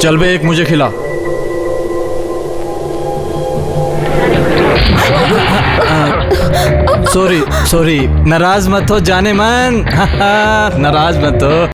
चल बे, एक मुझे खिला। सॉरी सॉरी, नाराज मत हो जाने मन। नाराज मत हो।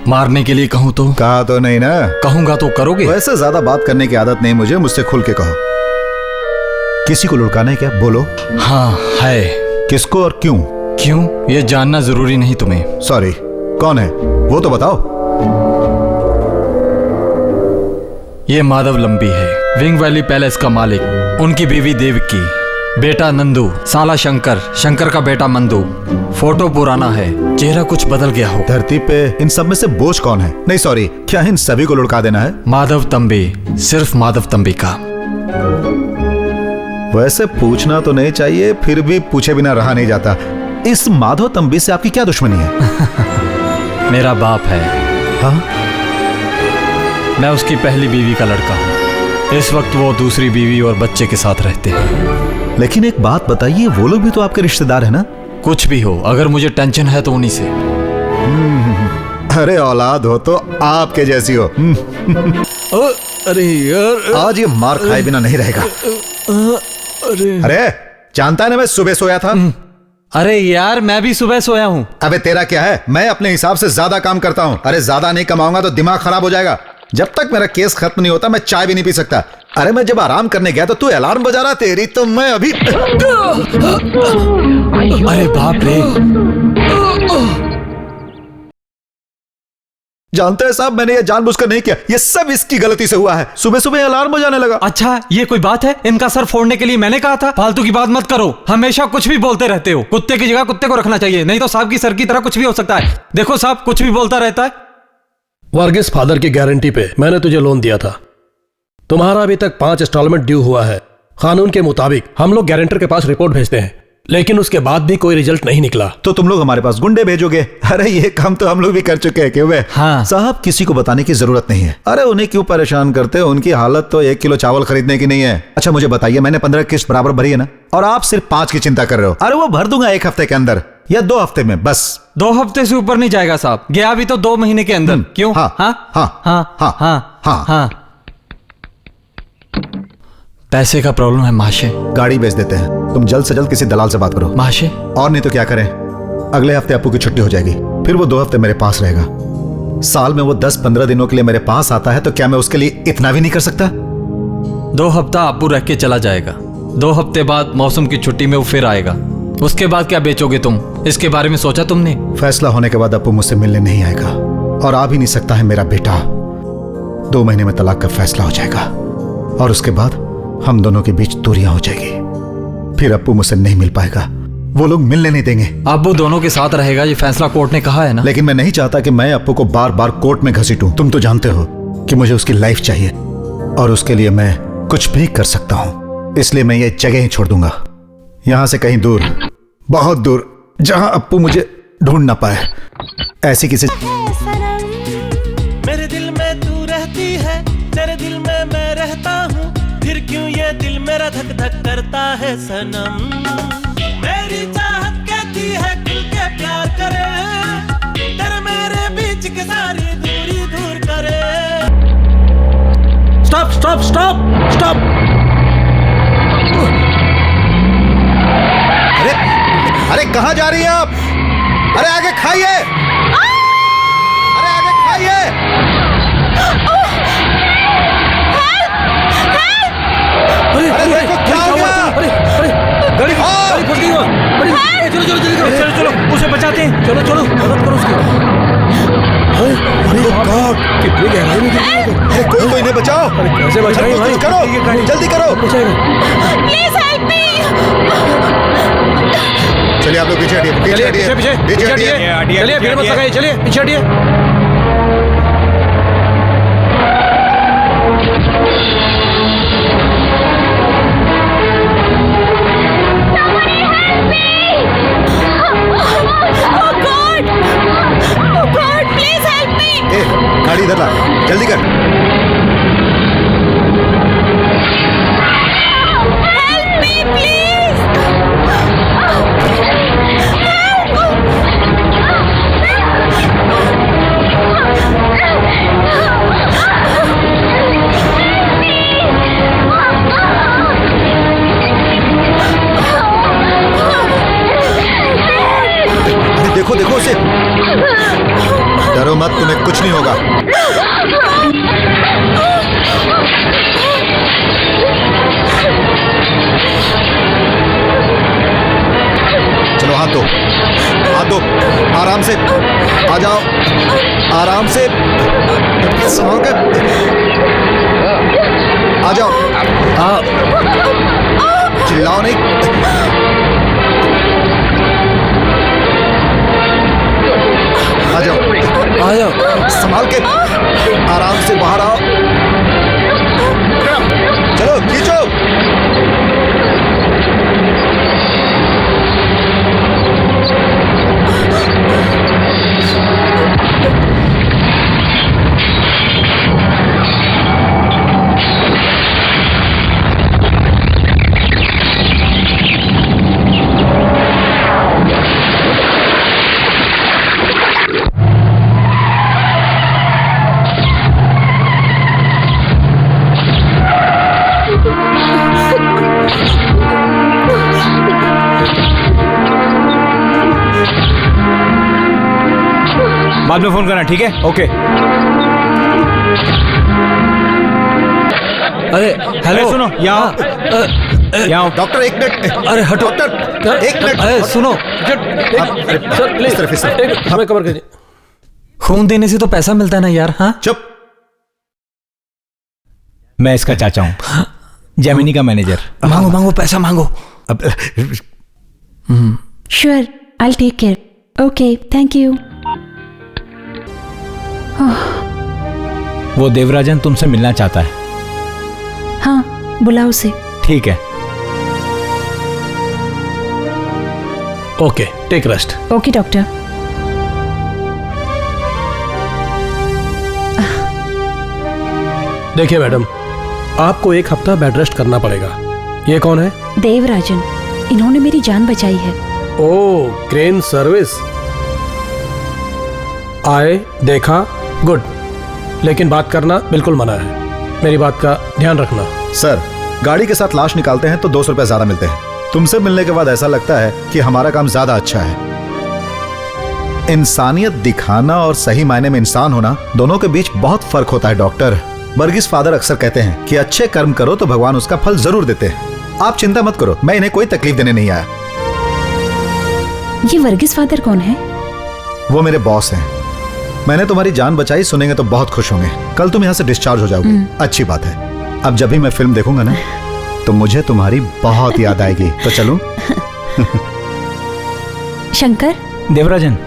मारने के लिए कहूँ तो? कहा तो नहीं ना। कहूंगा तो करोगे? वैसे ज्यादा बात करने की आदत नहीं मुझे, मुझसे खुल के कहो। किसी को लुढ़काना है क्या? बोलो। हाँ है। किसको और क्यों? क्यों ये जानना जरूरी नहीं तुम्हें। सॉरी, कौन है वो तो बताओ। ये माधव लंबी है, विंग वैली पैलेस का मालिक। उनकी बीवी देवकी, बेटा नंदू, साला शंकर, शंकर का बेटा मंदू। फोटो पुराना है, चेहरा कुछ बदल गया हो। धरती पे इन सब में से बोझ कौन है? नहीं सॉरी, क्या इन सभी को लुढ़का देना है? माधव तंबी, सिर्फ माधव तंबी का। वैसे पूछना तो नहीं चाहिए, फिर भी पूछे बिना रहा नहीं जाता। इस माधव तंबी से आपकी क्या दुश्मनी है? मेरा बाप है। हाँ? मैं उसकी पहली बीवी का लड़का हूँ। इस वक्त वो दूसरी बीवी और बच्चे के साथ रहते हैं। लेकिन एक बात बताइए, वो लोग भी तो आपके रिश्तेदार है ना? कुछ भी हो, अगर मुझे टेंशन है तो उन्हीं से। अरे औलाद हो तो आपके जैसी हो। अरे यार, आज ये मार खाए बिना नहीं रहेगा। अरे जानता है ना मैं सुबह सोया था। अरे यार मैं भी सुबह सोया हूँ। अबे तेरा क्या है, मैं अपने हिसाब से ज्यादा काम करता हूँ। अरे ज्यादा नहीं कमाऊंगा तो दिमाग खराब हो जाएगा। जब तक मेरा केस खत्म नहीं होता मैं चाय भी नहीं पी सकता। अरे मैं जब आराम करने गया तो तू अलार्म बजा रहा, तेरी तो मैं अभी। अरे बाप रे, जानते हैं साहब, मैंने ये जानबूझकर नहीं किया, ये सब इसकी गलती से हुआ है। सुबह सुबह अलार्म बजाने लगा। अच्छा, ये कोई बात है? इनका सर फोड़ने के लिए मैंने कहा था। फालतू की बात मत करो, हमेशा कुछ भी बोलते रहते हो। कुत्ते की जगह कुत्ते को रखना चाहिए, नहीं तो साहब की सर की तरह कुछ भी हो सकता है। देखो साहब, कुछ भी बोलता रहता है। वर्गीस फादर की गारंटी पे मैंने तुझे लोन दिया था। तुम्हारा अभी तक 5 इंस्टॉलमेंट ड्यू हुआ है। कानून के मुताबिक हम लोग गारंटर के पास रिपोर्ट भेजते हैं, लेकिन उसके बाद भी कोई रिजल्ट नहीं निकला। तो तुम लोग हमारे पास गुंडे भेजोगे? अरे ये काम तो हम लोग भी कर चुके हैं। क्यों? हाँ साहब, किसी को बताने की जरूरत नहीं है। अरे उन्हें क्यों परेशान करते हो? उनकी हालत तो 1 किलो चावल खरीदने की नहीं है। अच्छा मुझे बताइए, मैंने 15 किस्त बराबर भरी है ना, और आप सिर्फ 5 की चिंता कर रहे हो। अरे वो भर दूंगा 1 हफ्ते के अंदर या 2 हफ्ते में, बस। 2 हफ्ते से ऊपर नहीं जाएगा साहब, गया भी तो 2 महीने के अंदर। क्यों? हाँ हाँ हाँ हाँ हाँ हाँ हाँ हाँ। पैसे का प्रॉब्लम है माशे। गाड़ी बेच देते हैं, तुम जल्द से जल्द किसी दलाल से बात करो। माशे, और नहीं तो क्या करें, अगले हफ्ते अप्पू की छुट्टी हो जाएगी, फिर वो 2 हफ्ते मेरे पास रहेगा। साल में वो 10-15 दिनों के लिए मेरे पास आता है, तो क्या मैं उसके लिए इतना भी नहीं कर सकता? 2 हफ्ता अप्पू रह के चला जाएगा। 2 हफ्ते बाद मौसम की छुट्टी में वो फिर आएगा। उसके बाद क्या बेचोगे तुम? इसके बारे में सोचा तुमने? फैसला होने के बाद अप्पू मुझसे मिलने नहीं आएगा, और आ भी नहीं सकता है मेरा बेटा। 2 महीने में तलाक का फैसला हो जाएगा, और उसके बाद हम दोनों के बीच दूरियां हो जाएगी। फिर अप्पू मुझसे नहीं मिल पाएगा, वो लोग मिलने नहीं देंगे। अप्पू दोनों के साथ रहेगा, ये फैसला कोर्ट ने कहा है ना। लेकिन मैं नहीं चाहता कि मैं अप्पू को बार बार कोर्ट में घसीटूं। तुम तो जानते हो कि मुझे उसकी लाइफ चाहिए, और उसके लिए मैं कुछ भी कर सकता हूं। इसलिए मैं ये जगह ही छोड़ दूंगा, यहां से कहीं दूर, बहुत दूर, जहां अप्पू मुझे ढूंढ ना पाए। ऐसी किसी मेरे दिल में तू रहती है, तेरे दिल में मैं रहता हूँ, फिर क्यों ये दिल मेरा धक धक करता है सनम। मेरी चाहत कहती है खुल के प्यार करे, तेरे मेरे बीच की सारी दूरी दूर करे। Stop stop stop stop. अरे अरे कहां जा रही हैं आप? अरे आगे खाइए, अरे आगे खाइए। अरे देखो क्या हो गया? अरे अरे गाड़ी फट गई। अरे चलो चलो जल्दी करो, चलो चलो उसे बचाते हैं। चलो चलो मदद करो उसकी। अरे गॉड, कितनी गहराई में गिर गई है। अरे कोई इन्हें बचाओ। अरे कैसे बचाएं भाई? कुछ करो, जल्दी करो। Please help me. चलिए आप लोग पीछे हटिए, पीछे हटिए, पीछे हटिए। चलिए फिर मत लगाइए, चलिए पीछे हटिए। गाड़ी इधर ला, जल्दी कर। Help me please. अरे देखो देखो उसे, डरो मत, तुम्हें कुछ नहीं होगा। चलो हाथ दो, हाथ दो, आराम से आ जाओ, आराम से संभाल कर आ जाओ। चिल्लाओ नहीं। आ जाओ, संभाल के, आराम से बाहर आओ। चलो खींचो। बाद में फोन करना, ठीक है? ओके। अरे हेलो, सुनो, यहाँ डॉक्टर एक मिनट। अरे हटो डॉक्टर एक मिनट। अरे सुनो, इस तरफ, इस तरफ। हमें कवर कीजिए। खून देने से तो पैसा मिलता है ना यार। हाँ चुप। मैं इसका चाचा हूं, जेमिनी का मैनेजर। मांगो मांगो पैसा मांगो। Sure, I'll take care. Okay, thank you. वो देवराजन तुमसे मिलना चाहता है। हाँ, बुलाओ उसे। ठीक है। Okay, take rest. Okay doctor. देखिए मैडम, आपको 1 हफ्ता बेड रेस्ट करना पड़ेगा। ये कौन है? देवराजन, इन्होंने मेरी जान बचाई है। ओह, क्रेन सर्विस। आए, देखा, गुड। लेकिन बात करना बिल्कुल मना है। मेरी बात का ध्यान रखना। सर, गाड़ी के साथ लाश निकालते हैं तो 200 रुपए ज्यादा मिलते हैं। तुमसे मिलने के बाद ऐसा लगता है कि हमारा काम ज्यादा अच्छा है। इंसानियत दिखाना और सही मायने में इंसान होना, दोनों के बीच बहुत फर्क होता है डॉक्टर। वर्गीस फादर अक्सर कहते हैं कि अच्छे कर्म करो तो भगवान उसका फल जरूर देते हैं। आप चिंता मत करो, मैं इन्हें कोई तकलीफ देने नहीं आया। ये वर्गीस फादर कौन है? वो मेरे बॉस हैं। मैंने तुम्हारी जान बचाई, सुनेंगे तो बहुत खुश होंगे। कल तुम यहाँ से डिस्चार्ज हो जाओगे। अच्छी बात है। अब जब भी मैं फिल्म देखूंगा ना, तो मुझे तुम्हारी बहुत याद आएगी। तो चलूं? शंकर, देवराजन,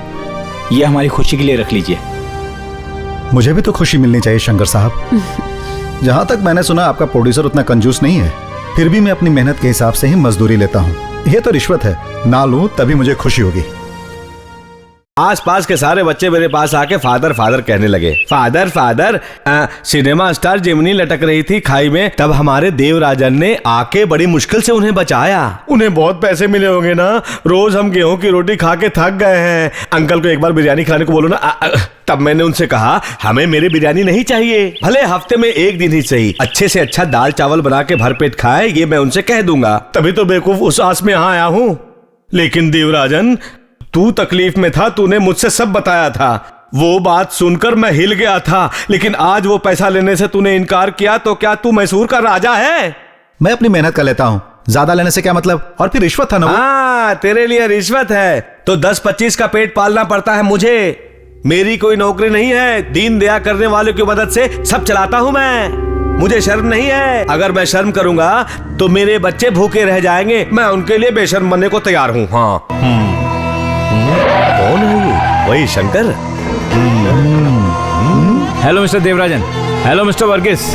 ये हमारी खुशी के लिए रख लीजिए। मुझे भी तो खुशी मिलनी चाहिए शंकर साहब। जहां तक मैंने सुना आपका प्रोड्यूसर उतना कंजूस नहीं है, फिर भी मैं अपनी मेहनत के हिसाब से ही मजदूरी लेता हूँ। ये तो रिश्वत है, ना लूं तभी मुझे खुशी होगी। आसपास के सारे बच्चे मेरे पास आके फादर फादर कहने लगे। Father father. Cinema star Gemini लटक रही थी खाई में, तब हमारे देवराजन ने आके बड़ी मुश्किल से उन्हें बचाया। उन्हें बहुत पैसे मिले होंगे ना, रोज हम गेहूं की रोटी खा के थक गए हैं। अंकल को एक बार बिरयानी खिलाने को बोलो ना। तब मैंने उनसे कहा, हमें मेरी बिरयानी नहीं चाहिए, भले हफ्ते में 1 दिन ही सही, अच्छे से अच्छा दाल चावल बना के भरपेट खाए, ये मैं उनसे कह दूंगा। तभी तो बेवकूफ उस आस में यहाँ आया हूँ। लेकिन देवराजन, तू तकलीफ में था, तूने मुझसे सब बताया था। वो बात सुनकर मैं हिल गया था, लेकिन आज वो पैसा लेने से तूने इनकार किया, तो क्या तू मैसूर का राजा है? मैं अपनी मेहनत कर लेता हूँ, ज्यादा लेने से क्या मतलब? और फिर रिश्वत था ना वो। हाँ, तेरे लिए रिश्वत है तो 10-25 का पेट पालना पड़ता है मुझे। मेरी कोई नौकरी नहीं है, दीन दया करने वालों की मदद से सब चलाता हूँ मैं। मुझे शर्म नहीं है। अगर मैं शर्म करूंगा तो मेरे बच्चे भूखे रह जाएंगे। मैं उनके लिए बेशर्म बनने को तैयार हूँ। हाँ। कौन है ये? वही Shankar. Hello mister Devarajan. Hello mister Varghese.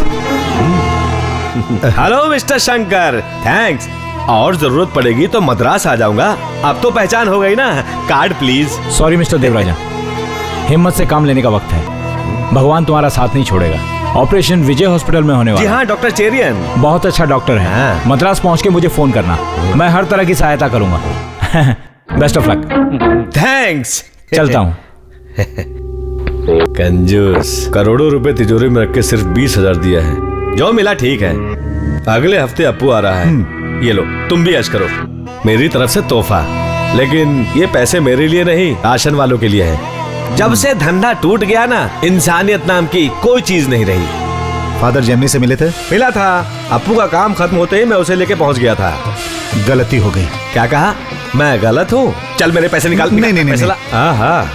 Hello mister Shankar, thanks. और जरूरत पड़ेगी तो मद्रास आ जाऊंगा। अब तो पहचान हो गई ना। Card please. Sorry mister Devarajan, हिम्मत से काम लेने का वक्त है। भगवान तुम्हारा साथ नहीं छोड़ेगा। ऑपरेशन विजय हॉस्पिटल में होने वाला। जी हाँ, डॉक्टर चेरियन बहुत अच्छा डॉक्टर है। हाँ। मद्रास पहुंच के मुझे फोन करना, मैं हर तरह की सहायता करूंगा। Best of luck. थैंक्स। चलता हूँ। कंजूस, करोड़ों रुपए तिजोरी में रख के सिर्फ 20,000 दिया है। जो मिला ठीक है। अगले हफ्ते अप्पू आ रहा है। ये लो, तुम भी ऐश करो, मेरी तरफ से तोहफा। लेकिन ये पैसे मेरे लिए नहीं, राशन वालों के लिए है। जब से धंधा टूट गया ना, इंसानियत नाम की कोई चीज नहीं रही। फादर जेमिनी से मिले थे? मिला था। अप्पू का काम खत्म होते ही मैं उसे लेके पहुंच गया था। गलती हो गई। क्या कहा? मैं गलत हूँ? चल मेरे पैसे निकाल। नहीं। हाँ,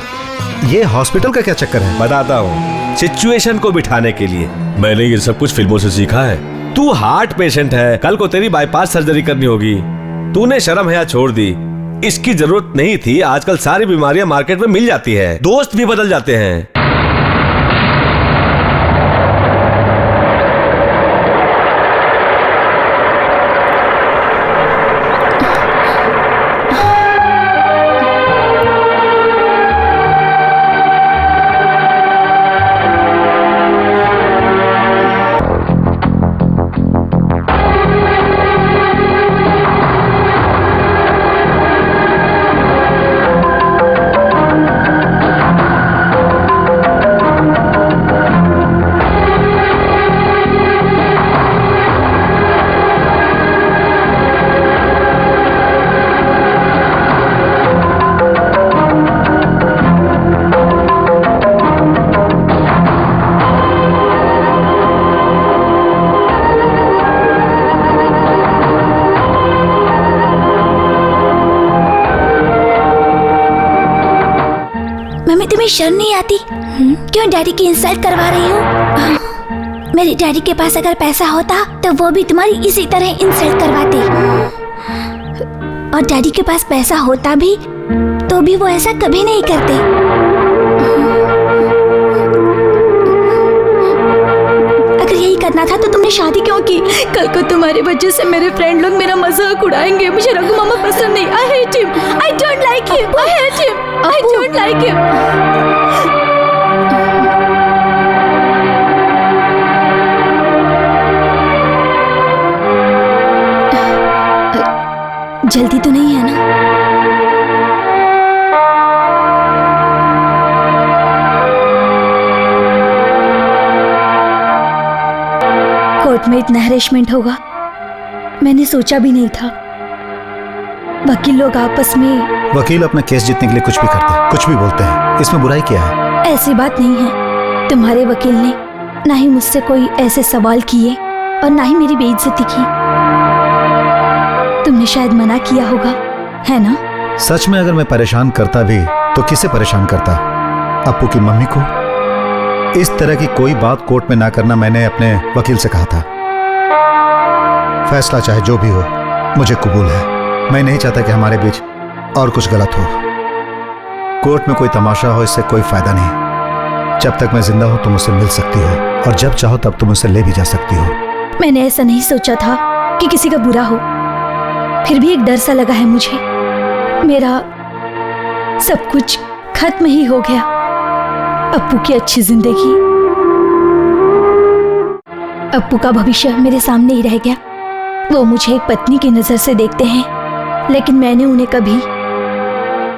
ये हॉस्पिटल का क्या चक्कर है? बताता हूँ। सिचुएशन को बिठाने के लिए। मैंने ये सब कुछ फिल्मों से सीखा है। तू हार्ट पेशेंट है, कल को तेरी बाईपास सर्जरी करनी होगी। तूने शर्म हया छोड़ दी। इसकी जरूरत नहीं थी। आजकल सारी बीमारियां मार्केट में मिल जाती है, दोस्त भी बदल जाते हैं। तुम्हें शर्म नहीं आती? क्यों डैडी की इंसल्ट करवा रही हो? मेरे डैडी के पास अगर पैसा होता तो वो भी तुम्हारी इसी तरह इंसल्ट करवाते। और डैडी के पास पैसा होता भी तो भी वो ऐसा कभी नहीं करते। अगर यही करना था तो तुमने शादी क्यों की? कल को तुम्हारी वजह से मेरे फ्रेंड लोग मेरा मजाक उड़ाएंगे। मुझे रघु मामा पसंद नहीं। I hate him, I don't like him, I hate him, I don't like him. जल्दी तो नहीं है ना? कोर्ट में इतना हैरेसमेंट होगा मैंने सोचा भी नहीं था। वकील लोग आपस में। वकील अपना केस जीतने के लिए कुछ भी करते हैं, कुछ भी बोलते हैं, इसमें बुराई क्या है? ऐसी बात नहीं है। तुम्हारे वकील ने ना ही मुझसे कोई ऐसे सवाल किए और ना ही मेरी बेइज्जती की। तुमने शायद मना किया होगा, है ना? सच में अगर मैं परेशान करता भी तो किसे परेशान करता? अप्पू की मम्मी को? इस तरह की कोई बात कोर्ट में ना करना मैंने अपने वकील से कहा था। फैसला चाहे जो भी हो मुझे कबूल है। मैं नहीं चाहता कि हमारे बीच और कुछ गलत हो। कोर्ट में कोई तमाशा हो इससे कोई फायदा नहीं। जब तक मैं जिंदा हूं तुम मुझसे मिल सकती हो और जब चाहो तब तुम मुझसे ले भी जा सकती हो। मैंने ऐसा नहीं सोचा था कि किसी का बुरा हो, फिर भी एक डर सा लगा है मुझे। मेरा सब कुछ खत्म ही हो गया। अप्पू की अच्छी जिंदगी, अप्पू का भविष्य मेरे सामने ही रह गया। वो मुझे एक पत्नी की नजर से देखते हैं, लेकिन मैंने उन्हें कभी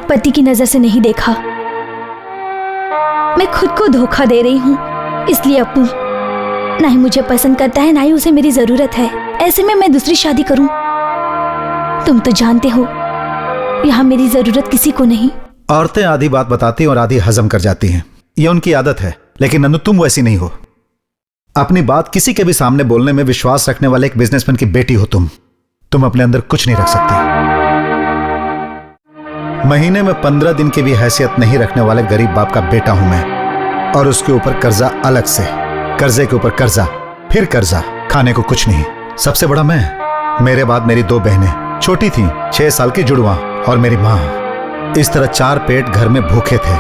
पति की नजर से नहीं देखा। मैं खुद को धोखा दे रही हूँ। इसलिए अप्पू ना ही मुझे पसंद करता है, ना ही उसे मेरी जरूरत है। ऐसे में मैं दूसरी शादी करूं? तुम तो जानते हो यहाँ मेरी जरूरत किसी को नहीं। औरतें आधी बात बताती और आधी हजम कर जाती हैं, यह उनकी आदत है। लेकिन नन्नू तुम वैसी नहीं हो। अपनी बात किसी के भी सामने बोलने में विश्वास रखने वाले एक बिजनेसमैन की बेटी हो तुम अपने अंदर कुछ नहीं रख सकती। महीने में 15 दिन की भी हैसियत नहीं रखने वाले गरीब बाप का बेटा हूं मैं, और उसके ऊपर कर्जा अलग से, कर्जे के ऊपर कर्जा, फिर कर्जा, खाने को कुछ नहीं। सबसे बड़ा मैं, मेरे बाद मेरी 2 बहनें, छोटी थी 6 साल की जुड़वा, और मेरी माँ। इस तरह 4 पेट घर में भूखे थे।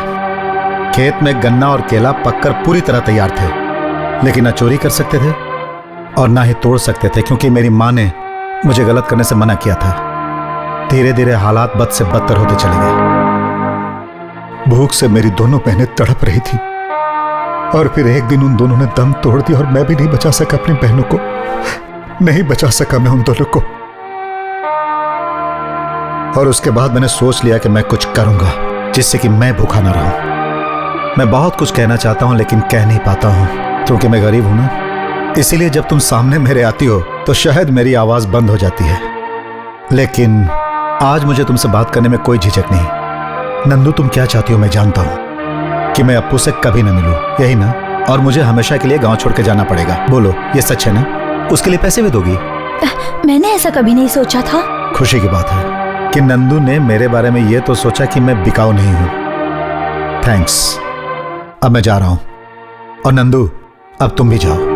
खेत में गन्ना और केला पककर पूरी तरह तैयार थे, लेकिन ना चोरी कर सकते थे और ना ही तोड़ सकते थे, क्योंकि मेरी माँ ने मुझे गलत करने से मना किया था। धीरे धीरे हालात बद से बदतर होते चले गए। भूख से मेरी दोनों बहनें तड़प रही थी, और फिर एक दिन उन दोनों ने दम तोड़ दिया और मैं भी नहीं बचा सका अपनी बहनों को। नहीं बचा सका मैं उन दोनों को। और उसके बाद मैंने सोच लिया कि मैं कुछ करूंगा जिससे कि मैं भूखा ना रहूं। मैं बहुत कुछ कहना चाहता हूं लेकिन कह नहीं पाता हूं, क्योंकि मैं गरीब हूं ना। इसीलिए जब तुम सामने मेरे आती हो तो शायद मेरी आवाज बंद हो जाती है। लेकिन आज मुझे तुमसे बात करने में कोई झिझक नहीं। नंदू तुम क्या चाहती हो मैं जानता हूं कि मैं अप्पू से कभी ना मिलूं, यही ना? और मुझे हमेशा के लिए गांव छोड़ के जाना पड़ेगा। बोलो ये सच है ना? उसके लिए पैसे भी दोगी? मैंने ऐसा कभी नहीं सोचा था। खुशी की बात है कि नंदू ने मेरे बारे में यह तो सोचा कि मैं बिकाऊ नहीं हूं। थैंक्स। अब मैं जा रहा हूं, और नंदू अब तुम भी जाओ।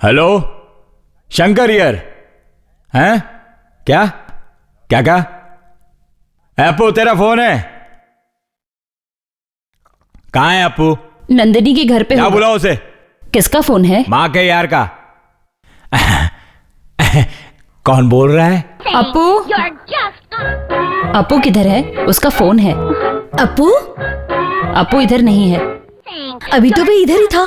Hello, Shankar here. हैं? क्या क्या कहा? अप्पू तेरा फोन है? कहाँ है अप्पू? नंदिनी के घर पे। क्या बुलाओ उसे? किसका फोन है? माँ के यार का। कौन बोल रहा है? अप्पू। अप्पू किधर है? उसका फोन है। अप्पू? अप्पू इधर नहीं है। अभी तो भी इधर ही था।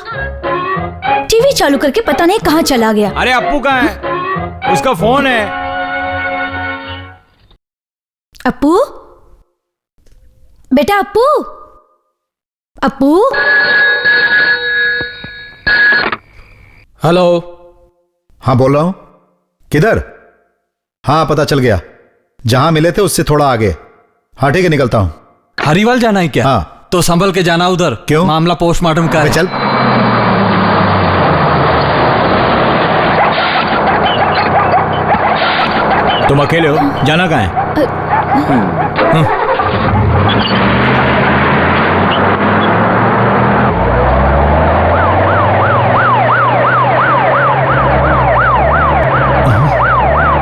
टीवी चालू करके पता नहीं कहाँ चला गया। अरे अप्पू कहाँ है? उसका फोन है। अप्पू? बेटा अप्पू? अप्पू? हेलो। हाँ बोल रहा हूं। किधर? हाँ पता चल गया, जहां मिले थे उससे थोड़ा आगे। हाँ ठीक है, निकलता हूं। हरिवाल जाना है क्या? हाँ तो संभल के जाना उधर। क्यों? मामला पोस्टमार्टम का अबे है। चल। तुम अकेले हो, जाना कहाँ है?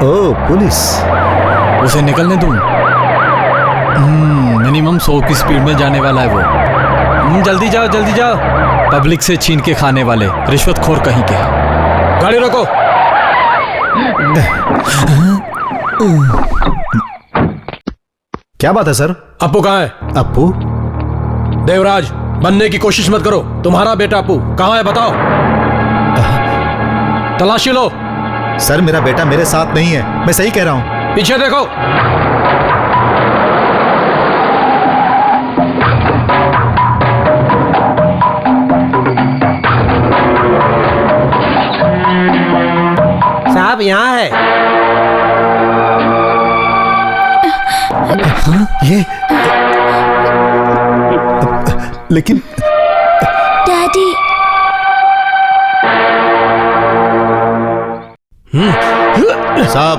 ओ पुलिस। उसे निकलने दूं? मिनिमम 100 की स्पीड में जाने वाला है वो। जल्दी जाओ जल्दी जाओ। पब्लिक से छीन के खाने वाले रिश्वतखोर कहीं के। गाड़ी रोको। क्या बात है सर? अप्पू कहाँ है? अप्पू? देवराज, बनने की कोशिश मत करो। तुम्हारा बेटा अप्पू कहाँ है बताओ। तलाशी लो। सर मेरा बेटा मेरे साथ नहीं है, मैं सही कह रहा हूं। पीछे देखो। साहब यहाँ है। ये लेकिन डैडी। साहब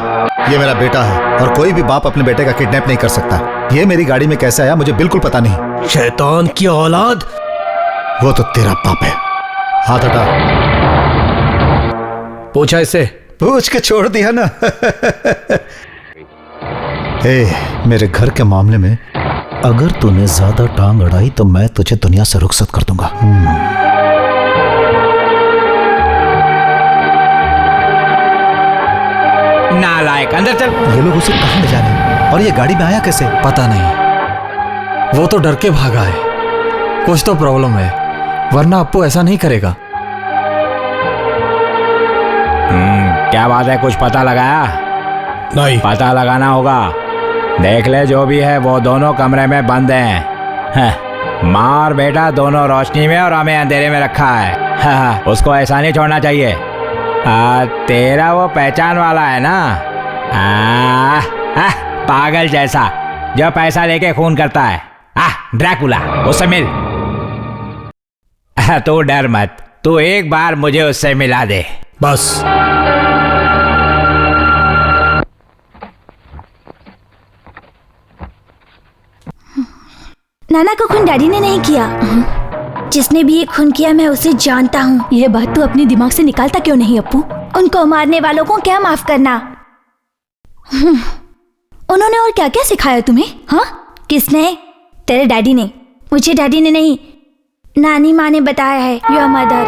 ये मेरा बेटा है और कोई भी बाप अपने बेटे का किडनैप नहीं कर सकता। ये मेरी गाड़ी में कैसे आया मुझे बिल्कुल पता नहीं। शैतान की औलाद। वो तो तेरा बाप है। हाथ हटा। पूछा इससे? पूछ के छोड़ दिया ना। मेरे घर के मामले में अगर तूने ज्यादा टांग अड़ाई तो मैं तुझे दुनिया से रुखसत कर दूंगा। नालायक, अंदर चल। ये लोग उसे कहाँ ले जा रहे हैं और ये गाड़ी में आया कैसे? पता नहीं, वो तो डर के भागा है। कुछ तो प्रॉब्लम है, वरना अप्पू ऐसा नहीं करेगा। क्या बात है, कुछ पता लगाया? नहीं। पता लगाना होगा। देख ले, जो भी है वो दोनों कमरे में बंद हैं। माँ और बेटा दोनों रोशनी में और हमें अंधेरे में रखा है। उसको ऐसा नहीं छोड़ना चाहिए। तेरा वो पहचान वाला है ना, पागल जैसा जो पैसा लेके खून करता है। ड्रैकुला, उससे मिल। तू डर मत, तू एक बार मुझे उससे मिला दे बस। नाना को खून डैडी ने नहीं किया। जिसने भी ये खून किया मैं उसे जानता हूँ। यह बात तू अपने दिमाग से निकालता क्यों नहीं अप्पू? उनको मारने वालों को क्या माफ करना? उन्होंने और क्या क्या सिखाया तुम्हें? हाँ, किसने? तेरे डैडी ने। मुझे डैडी ने नहीं, नानी माँ ने बताया है। Your mother.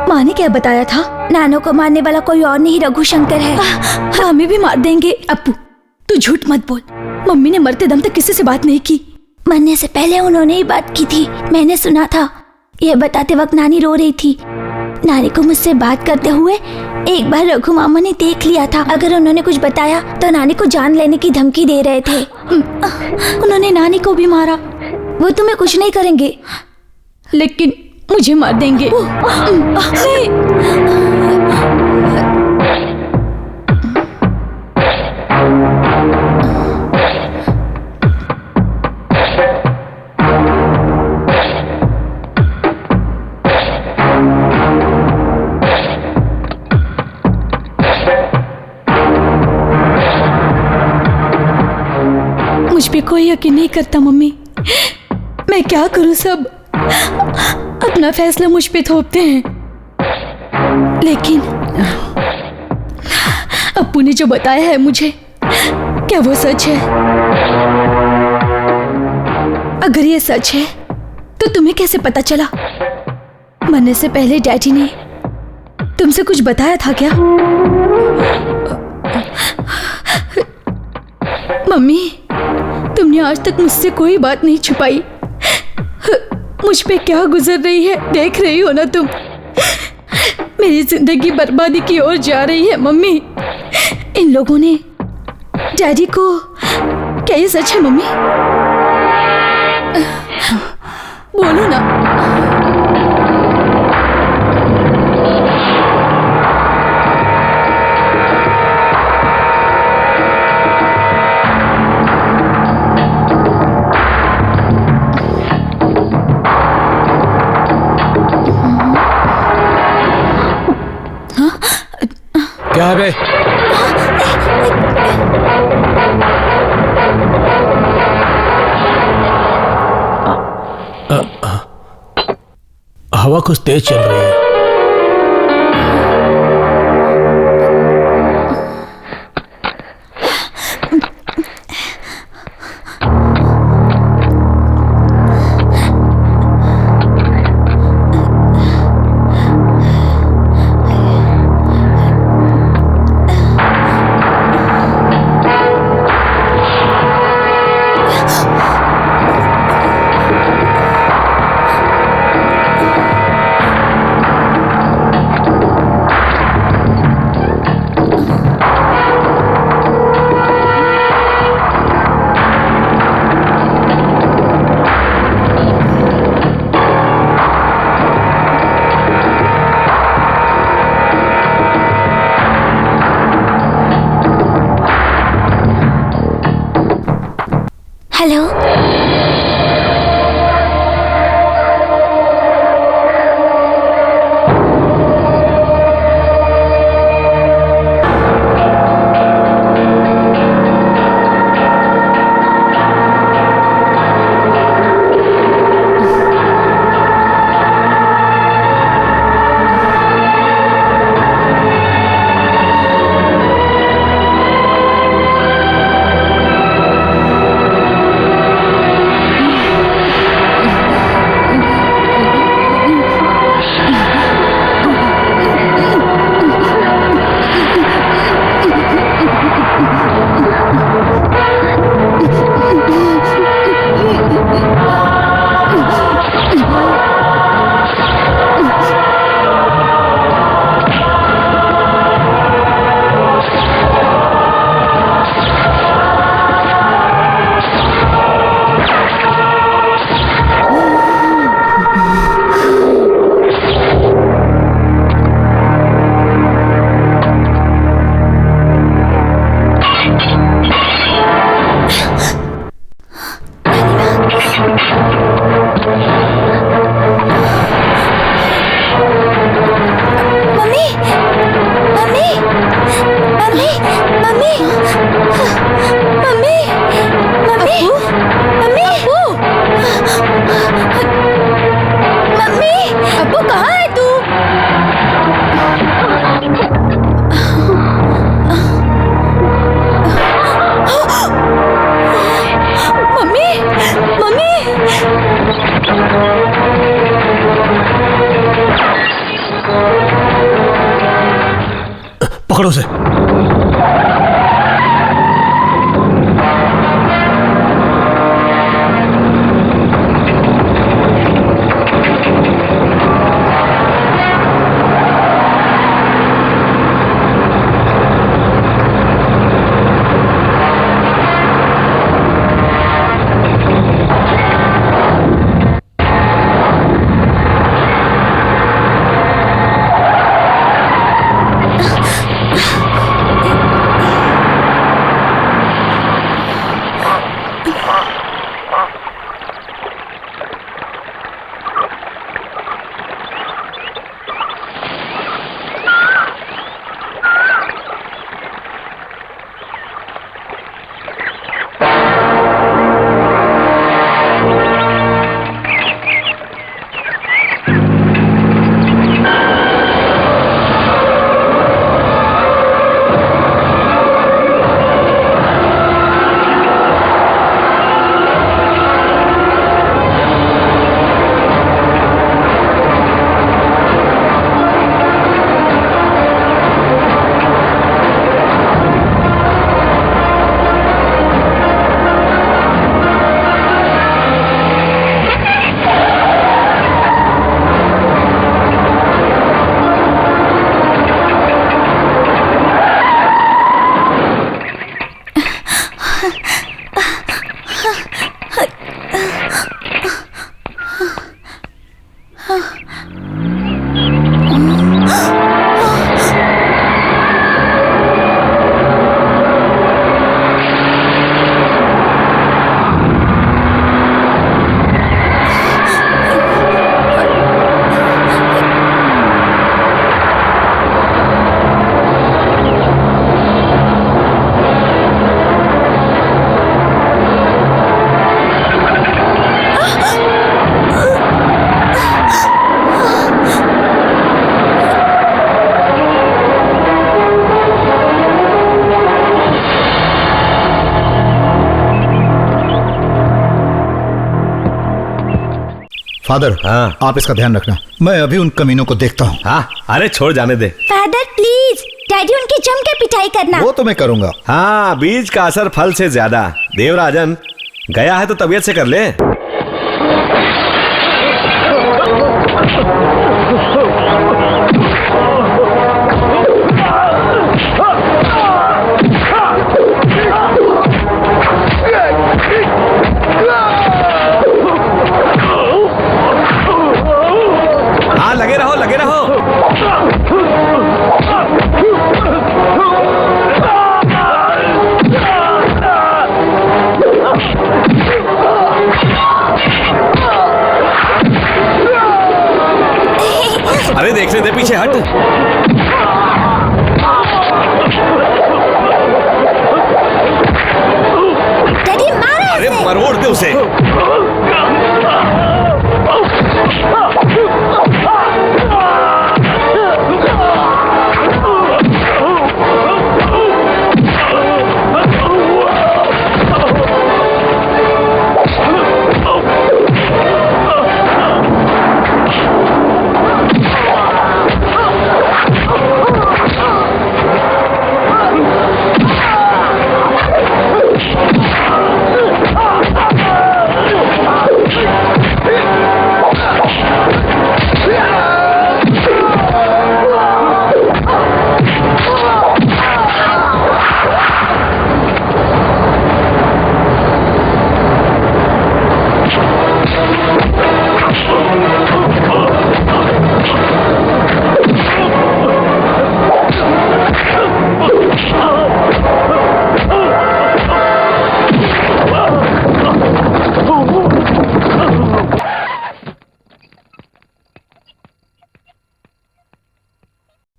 माँ ने क्या बताया था? नानो को मारने वाला कोई और नहीं रघुशंकर है। हमें भी मार देंगे। अप्पू तू झूठ मत बोल। मम्मी ने मरते दम तक किसी से बात नहीं की। मरने से पहले उन्होंने ही बात की थी, मैंने सुना था। यह बताते वक्त नानी रो रही थी। नानी को मुझसे बात करते हुए एक बार रघु मामा ने देख लिया था। अगर उन्होंने कुछ बताया तो नानी को जान लेने की धमकी दे रहे थे। उन्होंने नानी को भी मारा। वो तुम्हें कुछ नहीं करेंगे, लेकिन मुझे मार देंगे। मुझ पे कोई यकीन नहीं करता मम्मी। मैं क्या करूं? सब अपना फैसला मुझ पे थोपते हैं। लेकिन अप्पू ने जो बताया है मुझे, क्या वो सच है? अगर ये सच है तो तुम्हें कैसे पता चला? मरने से पहले डैडी ने तुमसे कुछ बताया था क्या? मम्मी, तुमने आज तक मुझसे कोई बात नहीं छुपाई। मुझ पे क्या गुजर रही है देख रही हो ना तुम। मेरी जिंदगी बर्बादी की ओर जा रही है मम्मी। इन लोगों ने डैडी को, क्या ये सच है मम्मी? बोलो ना। क्या है बे? हवा कुछ तेज चल रही है। हेलो, पकड़ो उसे। फादर, हाँ। आप इसका ध्यान रखना, मैं अभी उन कमीनों को देखता हूँ। हाँ, अरे छोड़ जाने दे। फादर प्लीज, डैडी उनकी जम के पिटाई करना। वो तो मैं करूंगा। हाँ, बीज का असर फल से ज्यादा। देवराजन गया है तो तबीयत से कर ले। हाँ, लगे रहो, लगे रहो। अरे देखने दे, पीछे हट। डैडी मारो अरे इसे। मरोड़ दे उसे।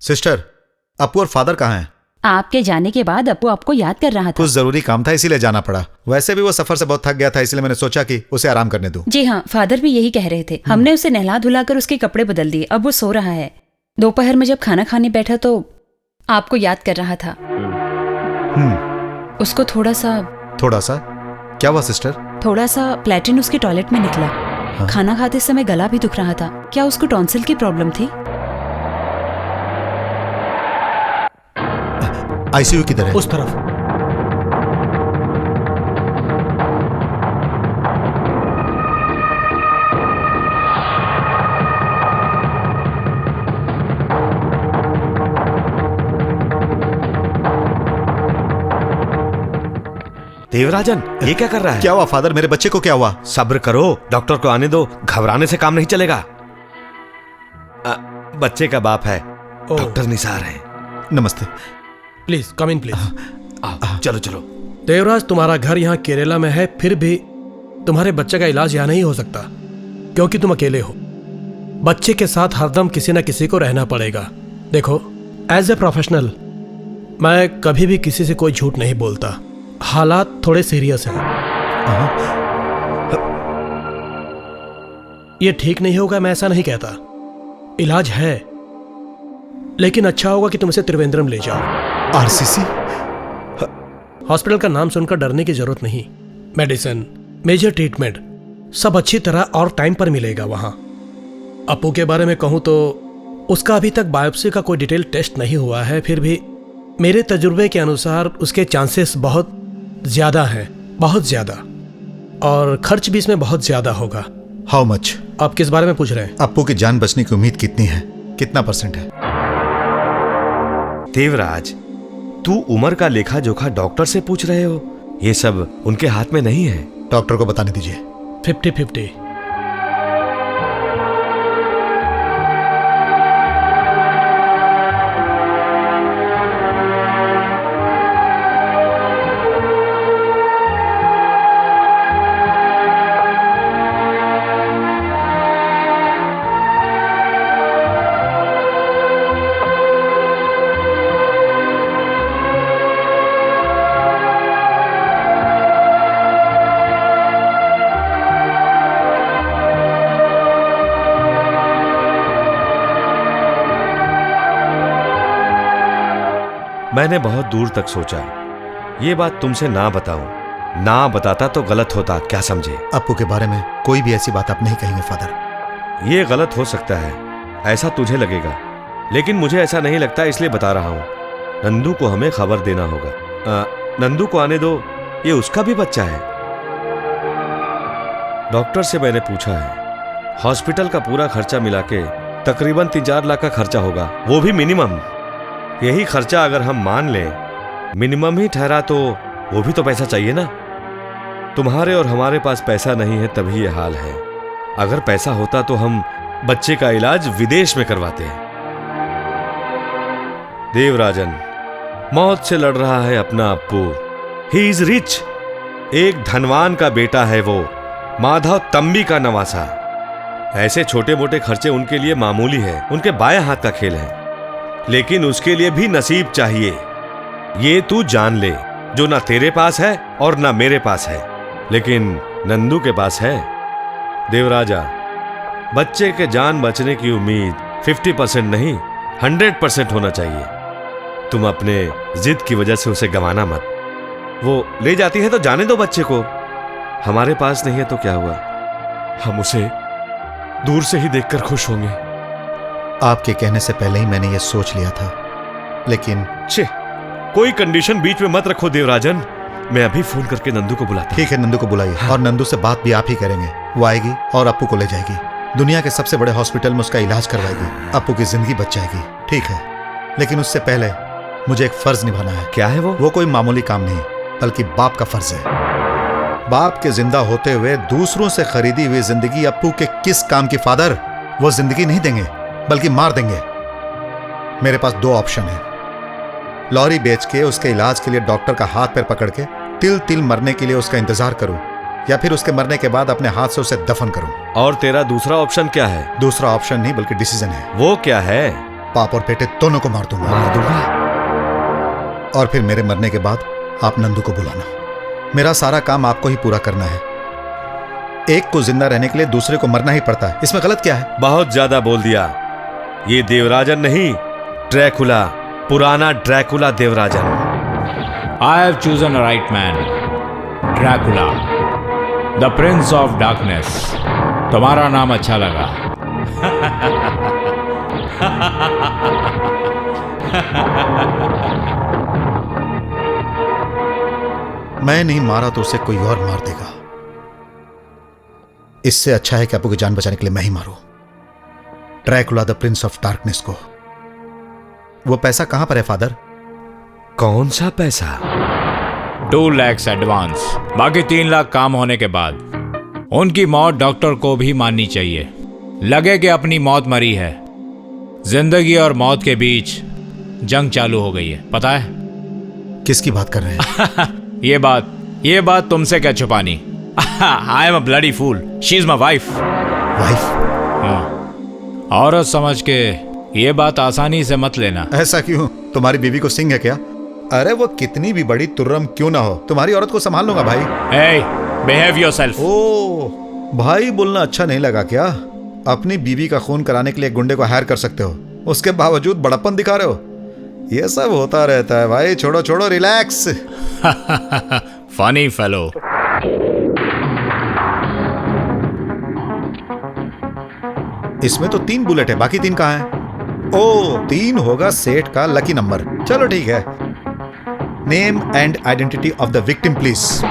सिस्टर, अपू और फादर कहाँ हैं? आपके जाने के बाद अपू आपको याद कर रहा था। कुछ जरूरी काम था इसीलिए जाना पड़ा। वैसे भी वो सफर से बहुत थक गया था, इसलिए मैंने सोचा कि उसे आराम करने दूं। जी हाँ, फादर भी यही कह रहे थे। हमने उसे नहला धुलाकर उसके कपड़े बदल दिए, अब वो सो रहा है। दोपहर में जब खाना खाने बैठा तो आपको याद कर रहा था। उसको थोड़ा सा क्या हुआ सिस्टर? थोड़ा सा प्लेटिन उसके टॉयलेट में निकला। खाना खाते समय गला भी दुख रहा था। क्या उसको टॉन्सिल की प्रॉब्लम थी? आईसीयू किधर है? उस तरफ। देवराजन, ये क्या कर रहा है? क्या हुआ फादर? मेरे बच्चे को क्या हुआ? सब्र करो, डॉक्टर को आने दो। घबराने से काम नहीं चलेगा। बच्चे का बाप है, डॉक्टर निसार है। नमस्ते। Please come in please. आओ, चलो चलो। देवराज, तुम्हारा घर यहाँ केरला में है, फिर भी तुम्हारे बच्चे का इलाज यहाँ नहीं हो सकता क्योंकि तुम अकेले हो। बच्चे के साथ हरदम किसी न किसी को रहना पड़ेगा। देखो, एज ए प्रोफेशनल मैं कभी भी किसी से कोई झूठ नहीं बोलता। हालात थोड़े सीरियस हैं। ये ठीक नहीं होगा, मैं ऐसा नहीं कहता। इलाज है, लेकिन अच्छा होगा कि तुम इसे त्रिवेंद्रम ले जाओ। आरसीसी? हॉस्पिटल का नाम सुनकर डरने की जरूरत नहीं। मेडिसिन, मेजर ट्रीटमेंट सब अच्छी तरह और टाइम पर मिलेगा वहां। अपू के बारे में कहूं तो उसका अभी तक बायोप्सी का कोई डिटेल टेस्ट नहीं हुआ है, फिर भी मेरे तजुर्बे के अनुसार उसके चांसेस बहुत ज्यादा हैं, बहुत ज्यादा, और खर्च भी इसमें बहुत ज्यादा होगा। How much? आप किस बारे में पूछ रहे हैं? अपू की जान बचने की उम्मीद कितनी है? कितना % है? देवराज, तू उम्र का लेखा जोखा डॉक्टर से पूछ रहे हो? ये सब उनके हाथ में नहीं है। डॉक्टर को बताने दीजिए। 50-50। मैंने बहुत दूर तक सोचा ये बात तुमसे ना बताऊं। ना बताता तो गलत होता, क्या समझे? अपू के बारे में कोई भी ऐसी बात आप नहीं कहेंगे फादर। ये गलत हो सकता है, ऐसा तुझे लगेगा, लेकिन मुझे ऐसा नहीं लगता, इसलिए बता रहा हूं। नंदू को हमें खबर देना होगा। नंदू को आने दो, ये उसका भी बच्चा है। डॉक्टर से मैंने पूछा है, हॉस्पिटल का पूरा खर्चा मिला के तकरीबन 3-4 लाख का खर्चा होगा, वो भी मिनिमम। यही खर्चा अगर हम मान लें, मिनिमम ही ठहरा, तो वो भी तो पैसा चाहिए ना। तुम्हारे और हमारे पास पैसा नहीं है, तभी ये हाल है। अगर पैसा होता तो हम बच्चे का इलाज विदेश में करवाते हैं। देवराजन मौत से लड़ रहा है अपना अप्पू। ही इज रिच, एक धनवान का बेटा है वो, माधव तंबी का नवासा। ऐसे छोटे मोटे खर्चे उनके लिए मामूली है, उनके बाएं हाथ का खेल है। लेकिन उसके लिए भी नसीब चाहिए, ये तू जान ले, जो ना तेरे पास है और ना मेरे पास है, लेकिन नंदू के पास है। देवराजा, बच्चे के जान बचने की उम्मीद 50% नहीं 100% होना चाहिए। तुम अपने जिद की वजह से उसे गंवाना मत। वो ले जाती है तो जाने दो बच्चे को, हमारे पास नहीं है तो क्या हुआ, हम उसे दूर से ही देखकर खुश होंगे। आपके कहने से पहले ही मैंने ये सोच लिया था, लेकिन कोई कंडीशन बीच में मत रखो देवराजन। मैं अभी फोन करके नंदू को बुलाता हूं। ठीक है, नंदू को बुलाइए। हाँ। और नंदू से बात भी आप ही करेंगे। वो आएगी और अप्पू को ले जाएगी, दुनिया के सबसे बड़े हॉस्पिटल में उसका इलाज करवाएगी, अप्पू की जिंदगी बच जाएगी। ठीक है, लेकिन उससे पहले मुझे एक फर्ज निभाना है। क्या है वो? वो कोई मामूली काम नहीं, बल्कि बाप का फर्ज है। बाप के जिंदा होते हुए दूसरों से खरीदी हुई जिंदगी अप्पू के किस काम की फादर? वो जिंदगी नहीं देंगे, बल्कि मार देंगे। मेरे पास 2 ऑप्शन है, लॉरी बेच के उसके इलाज के लिए डॉक्टर का हाथ पैर पकड़ के तिल तिल मरने के लिए उसका इंतजार करूं, या फिर उसके मरने के बाद अपने हाथ से उसे दफन करूं। और तेरा दूसरा ऑप्शन क्या है? दूसरा ऑप्शन नहीं, बल्कि डिसीजन है। वो क्या है? बाप और बेटे दोनों को मार दूंगा। मार दूंगा? और फिर मेरे मरने के बाद आप नंदू को बुलाना। मेरा सारा काम आपको ही पूरा करना है। एक को जिंदा रहने के लिए दूसरे को मरना ही पड़ता है, इसमें गलत क्या है? बहुत ज्यादा बोल दिया। ये देवराजन नहीं, ड्रैकुला, पुराना Dracula Devarajan. I have chosen a right man, Dracula, the Prince of Darkness. तुम्हारा नाम अच्छा लगा। मैं नहीं मारा तो उसे कोई और मार देगा। इससे अच्छा है कि आपको की जान बचाने के लिए मैं ही मारूं Dracula the prince of darkness को। वो पैसा कहां पर है फादर? कौन सा पैसा? 2 लाख एडवांस, बाकी 3 लाख काम होने के बाद। उनकी मौत डॉक्टर को भी माननी चाहिए, लगे कि अपनी मौत मरी है। जिंदगी और मौत के बीच जंग चालू हो गई है, पता है? किसकी बात कर रहे हैं? ये बात तुमसे क्या छुपानी? I am a bloody fool, she is my wife. औरत समझ के ये बात आसानी से मत लेना। ऐसा क्यों? तुम्हारी बीवी को सिंह है क्या? अरे वो कितनी भी बड़ी तुर्रम क्यों ना हो, तुम्हारी औरत को संभाल लूंगा भाई। Hey, behave yourself. ओ भाई बोलना अच्छा नहीं लगा क्या? अपनी बीवी का खून कराने के लिए गुंडे को हायर कर सकते हो, उसके बावजूद बड़प्पन दिखा रहे हो। ये सब होता रहता है भाई, छोड़ो छोड़ो, रिलैक्स। Funny fellow. इसमें तो 3 बुलेट है, बाकी 3 कहाँ हैं? ओ 3 होगा सेठ का लकी नंबर। चलो ठीक है। Name and identity of the victim please.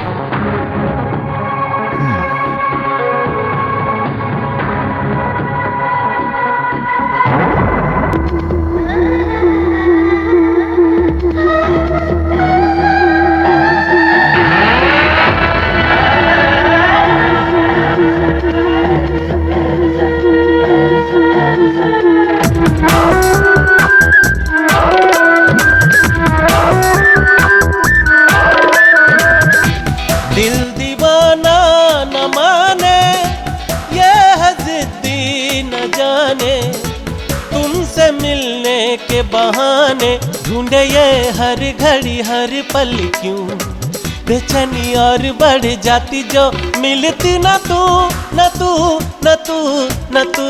बहाने ढूंढे ये हर घड़ी हर पल, क्यों बेचैनी और बढ़ जाती जो मिलती न तू न तू न तू न तू।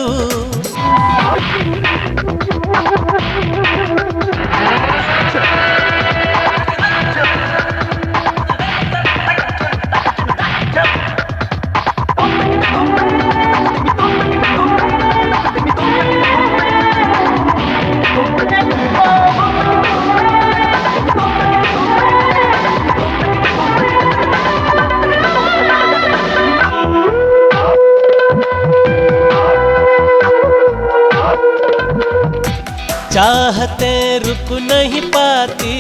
चाहते रुक नहीं पाती,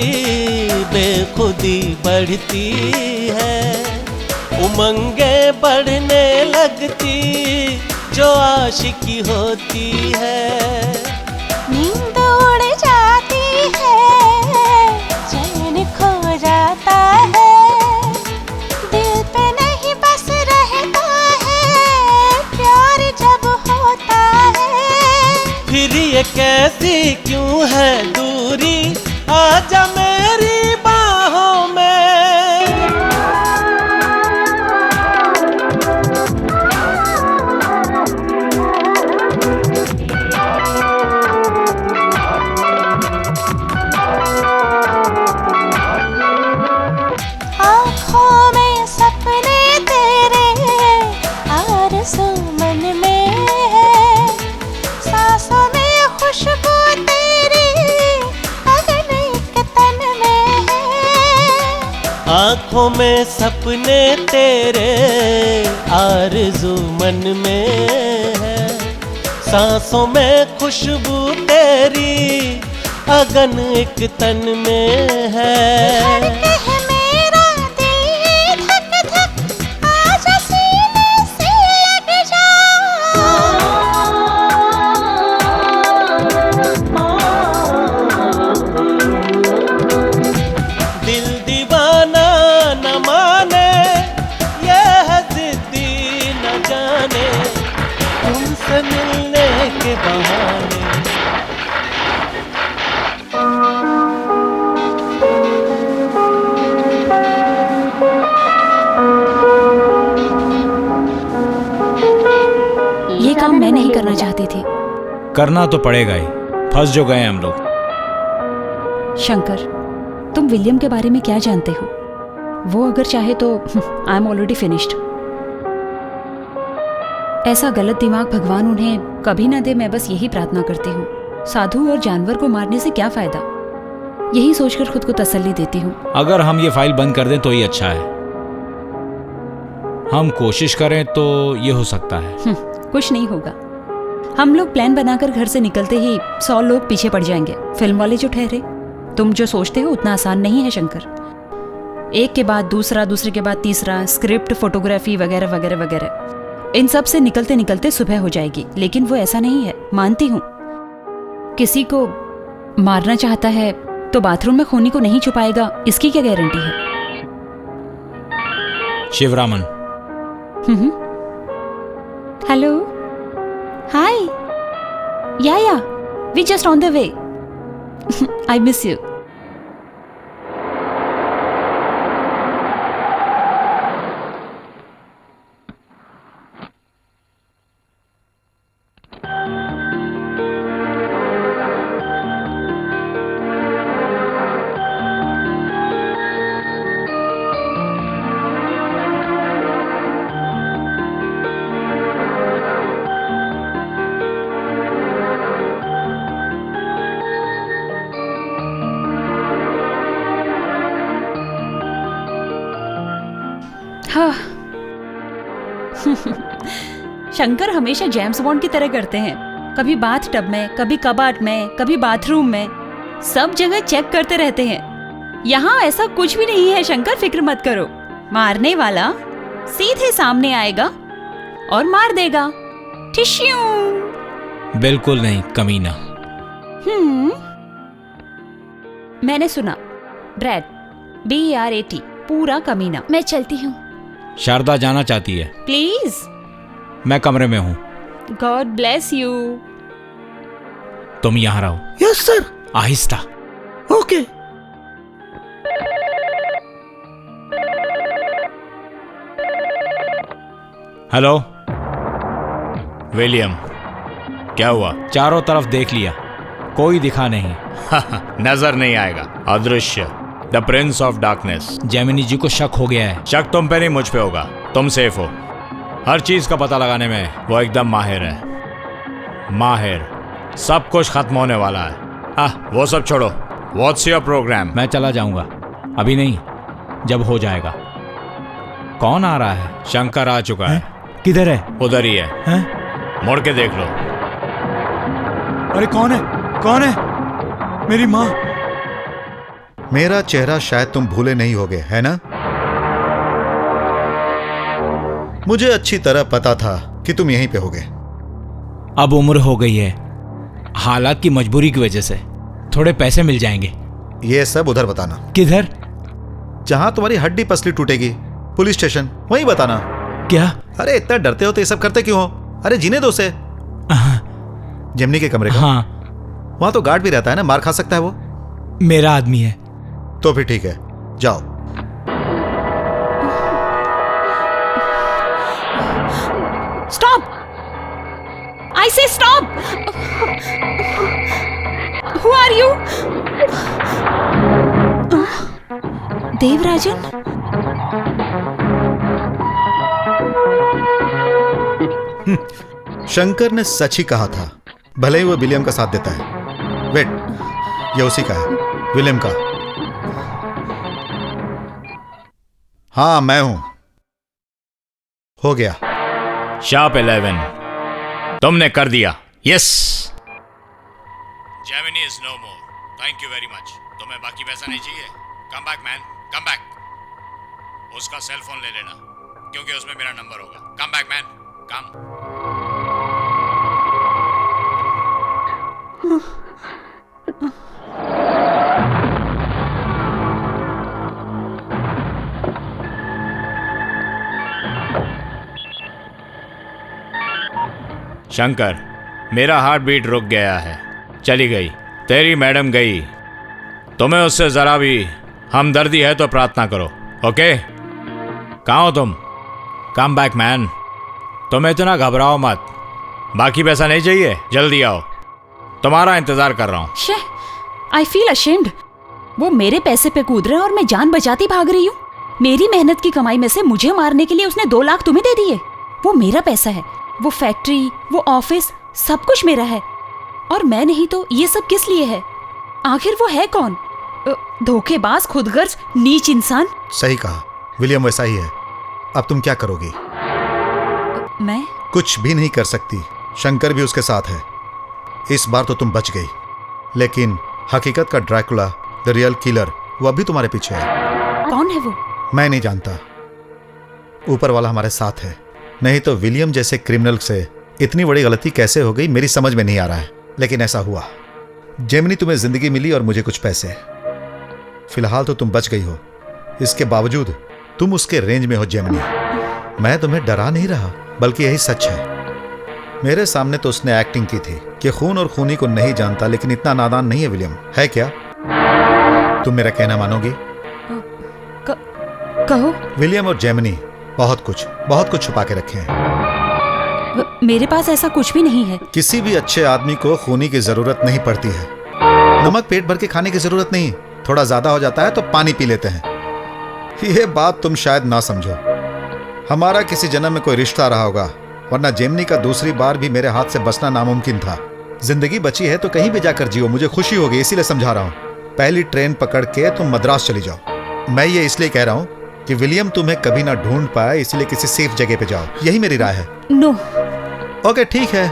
बेखुदी बढ़ती है, उमंगे बढ़ने लगती जो आशिकी होती है। नींद उड़ जाती है, चैन खो जाता है, दिल पे नहीं बस रहता है प्यार जब होता है। फिर ये कैसी क्यों है दूरी, आजा मेरी बाहों में। आँखों में सपने तेरे, आरज़ू मन में है, सांसों में खुशबू तेरी, अगन एक तन में है। आँखों में सपने तेरे, आरज़ू मन में है, सांसों में खुशबू तेरी, अगन एक तन में है। धड़के है मेरा दिल ये धक धक, आजा सीने से लग जा। दिल दीवाना न माने, ये है जिद्दी न जाने, तुमसे मिलने के बहाने। ये काम मैं नहीं करना चाहती थी। करना तो पड़ेगा ही, फंस जो गए हम लोग। शंकर, तुम विलियम के बारे में क्या जानते हो? वो अगर चाहे तो आई एम ऑलरेडी फिनिश्ड। ऐसा गलत दिमाग भगवान उन्हें कभी ना दे, मैं बस यही प्रार्थना करती हूँ। साधु और जानवर को मारने से क्या फायदा, यही सोचकर खुद को तसल्ली देती हूँ। अगर हम ये फाइल बंद कर दें तो ही अच्छा है। हम कोशिश करें तो ये हो सकता है। कुछ नहीं होगा। हम लोग प्लान बनाकर घर से निकलते ही 100 लोग पीछे पड़ जाएंगे, फिल्म वाले जो ठहरे। तुम जो सोचते हो उतना आसान नहीं है शंकर। एक के बाद दूसरा, दूसरे के बाद तीसरा, स्क्रिप्ट, फोटोग्राफी वगैरह वगैरह वगैरह, इन सब से निकलते निकलते सुबह हो जाएगी। लेकिन वो ऐसा नहीं है, मानती हूँ। किसी को मारना चाहता है तो बाथरूम में खूनी को नहीं छुपाएगा, इसकी क्या गारंटी है? Sivaraman. Hello, hi, yeah we just on the way. I miss you. हाँ। शंकर हमेशा जेम्स बॉन्ड की तरह करते हैं, कभी बाथ टब में, कभी कबाड़ में, कभी बाथरूम में, सब जगह चेक करते रहते हैं। यहाँ ऐसा कुछ भी नहीं है शंकर, फिक्र मत करो। मारने वाला सीधे सामने आएगा और मार देगा। टिश्यू। बिल्कुल नहीं, कमीना। मैंने सुना, ब्रैड, BRAT, पूरा कमीना। मैं चलती हूँ। शारदा जाना चाहती है। प्लीज। मैं कमरे में हूँ। God bless you. तुम यहाँ रहो। Yes sir. आहिस्ता। ओके। हेलो विलियम, क्या हुआ? चारों तरफ देख लिया, कोई दिखा नहीं। नजर नहीं आएगा, अदृश्य, the prince of darkness. Gemini ji को शक हो गया है। शक तुम पे नहीं, मुझ पे होगा। तुम सेफ हो। हर चीज का पता लगाने में वो एकदम माहिर है। माहिर। सब कुछ खत्म होने वाला है। वो सब छोड़ो। What's your programme? मैं चला जाऊंगा, अभी नहीं, जब हो जाएगा। कौन आ रहा है? शंकर आ चुका है। किधर है? उधर ही है। मुड़ के देख लो। अरे कौन है? कौन है? मेरी माँ। मेरा चेहरा शायद तुम भूले नहीं होगे, है ना? मुझे अच्छी तरह पता था कि तुम यहीं पे होगे। अब उम्र हो गई है, हालात की मजबूरी की वजह से थोड़े पैसे मिल जाएंगे। ये सब उधर बताना। किधर? जहां तुम्हारी हड्डी पसली टूटेगी, पुलिस स्टेशन, वहीं बताना। क्या? अरे इतना डरते हो तो ये सब करते क्यों हो? अरे जीने दो उसे। जेमिनी के कमरे का? हाँ। वहां तो गार्ड भी रहता है ना, मार खा सकता है वो। मेरा आदमी है। तो फिर ठीक है, जाओ। Stop! I say stop! Who are you? Devarajan? Shankar ने सच ही कहा था, भले ही वो विलियम का साथ देता है। वेट, ये उसी का है, विलियम का। हाँ मैं हूं। हो गया। शार्प 11 तुमने कर दिया। Yes. Gemini is no more. Thank you very much. तुम्हें बाकी पैसा नहीं चाहिए? Come back man, come back. उसका सेल फोन ले लेना क्योंकि उसमें मेरा नंबर होगा। Come back man, come. Shankar, मेरा हार्ट बीट रुक गया है। चली गई, तेरी मैडम गई। तुम्हें उससे जरा भी हमदर्दी है तो प्रार्थना करो, ओके? कहाँ हो तुम? कम बैक मैन। तुम इतना घबराओ मत। बाकी पैसा नहीं चाहिए? जल्दी आओ, तुम्हारा इंतजार कर रहा हूँ। I feel ashamed. वो मेरे पैसे पे कूद रहे हैं और मैं जान बचाती भाग रही हूँ। मेरी मेहनत की कमाई में से मुझे मारने के लिए उसने 2 लाख तुम्हें दे दिए। वो मेरा पैसा है, वो फैक्ट्री, वो ऑफिस, सब कुछ मेरा है। और मैं नहीं तो ये सब किस लिए है? आखिर वो है कौन? धोखेबाज, खुदगर्ज, नीच इंसान। सही कहा, विलियम वैसा ही है। अब तुम क्या करोगी? मैं कुछ भी नहीं कर सकती। शंकर भी उसके साथ है। इस बार तो तुम बच गई, लेकिन हकीकत का ड्रैकुला, द रियल किलर, वो अभी तुम्हारे पीछे है। कौन है वो? मैं नहीं जानता। ऊपर वाला हमारे साथ है। नहीं तो विलियम जैसे क्रिमिनल से इतनी बड़ी गलती कैसे हो गई, मेरी समझ में नहीं आ रहा है, लेकिन ऐसा हुआ। जेमिनी तुम्हें जिंदगी मिली और मुझे कुछ पैसे। फिलहाल तो तुम बच गई हो, इसके बावजूद तुम उसके रेंज में हो जेमिनी। मैं तुम्हें डरा नहीं रहा, बल्कि यही सच है। मेरे सामने तो उसने एक्टिंग की थी कि खून और खूनी को नहीं जानता, लेकिन इतना नादान नहीं है विलियम, है क्या? तुम मेरा कहना मानोगी? कहो। विलियम और जेमिनी बहुत कुछ छुपा के रखे हैं। मेरे पास ऐसा कुछ भी नहीं है। किसी भी अच्छे आदमी को खूनी की जरूरत नहीं पड़ती है। नमक पेट भर के खाने की जरूरत नहीं, थोड़ा ज्यादा हो जाता है तो पानी पी लेते हैं। यह बात तुम शायद ना समझो। हमारा किसी जन्म में कोई रिश्ता रहा होगा, वरना जेमिनी का दूसरी बार भी मेरे हाथ से बचना नामुमकिन था। जिंदगी बची है तो कहीं भी जाकर जियो, मुझे खुशी होगी, इसीलिए समझा रहा हूँ। पहली ट्रेन पकड़ के तुम मद्रास चली जाओ। मैं ये इसलिए कह रहा हूँ कि विलियम तुम्हें कभी ना ढूंढ पाए, इसलिए किसी सेफ जगह पे जाओ। यही मेरी राय है। नो। ओके ठीक है,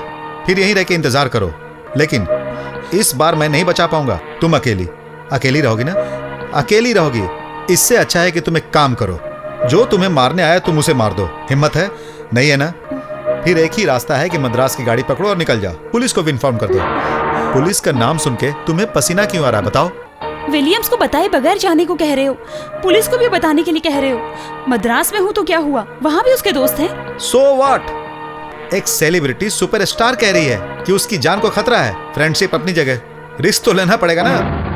फिर यहीं रह के इंतजार करो, लेकिन इस बार मैं नहीं बचा पाऊंगा। तुम अकेली रहोगी ना? अकेली रहोगी। इससे अच्छा है कि तुम एक काम करो, जो तुम्हें मारने आया तुम उसे मार दो। हिम्मत है? नहीं है ना? फिर एक ही रास्ता है कि मद्रास की गाड़ी पकड़ो और निकल जाओ। पुलिस को भी इन्फॉर्म कर दो। पुलिस का नाम सुन के तुम्हें पसीना क्यों आ रहा है बताओ? विलियम्स को बताए बगैर जाने को कह रहे हो, पुलिस को भी बताने के लिए कह रहे हो। मद्रास में हूँ तो क्या हुआ, वहाँ भी उसके दोस्त हैं। So what? एक सेलिब्रिटी सुपरस्टार कह रही है कि उसकी जान को खतरा है। फ्रेंडशिप अपनी जगह, रिस्क तो लेना पड़ेगा ना।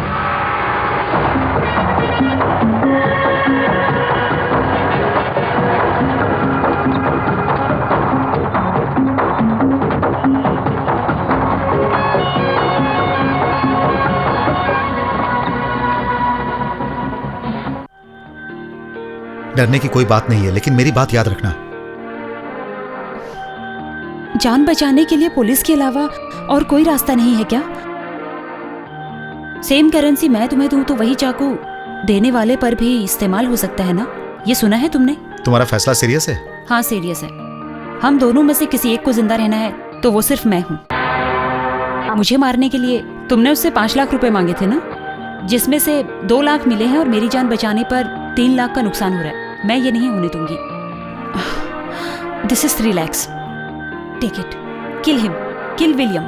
डरने की कोई बात नहीं है, लेकिन मेरी बात याद रखना। जान बचाने के लिए पुलिस के अलावा और कोई रास्ता नहीं है क्या? सेम करेंसी मैं तुम्हें दूं तो वही चाकू देने वाले पर भी इस्तेमाल हो सकता है ना? ये सुना है तुमने? तुम्हारा फैसला सीरियस है? हाँ सीरियस है। हम दोनों में से किसी एक को जिंदा रहना है तो वो सिर्फ मैं हूँ। मुझे मारने के लिए तुमने उससे 5 लाख रुपए मांगे थे ना, जिसमें से 2 लाख मिले हैं और मेरी जान बचाने पर 3 लाख का नुकसान हो रहा है। मैं ये नहीं होने दूंगी। This is 3 lakhs। Take it. Kill him, kill William.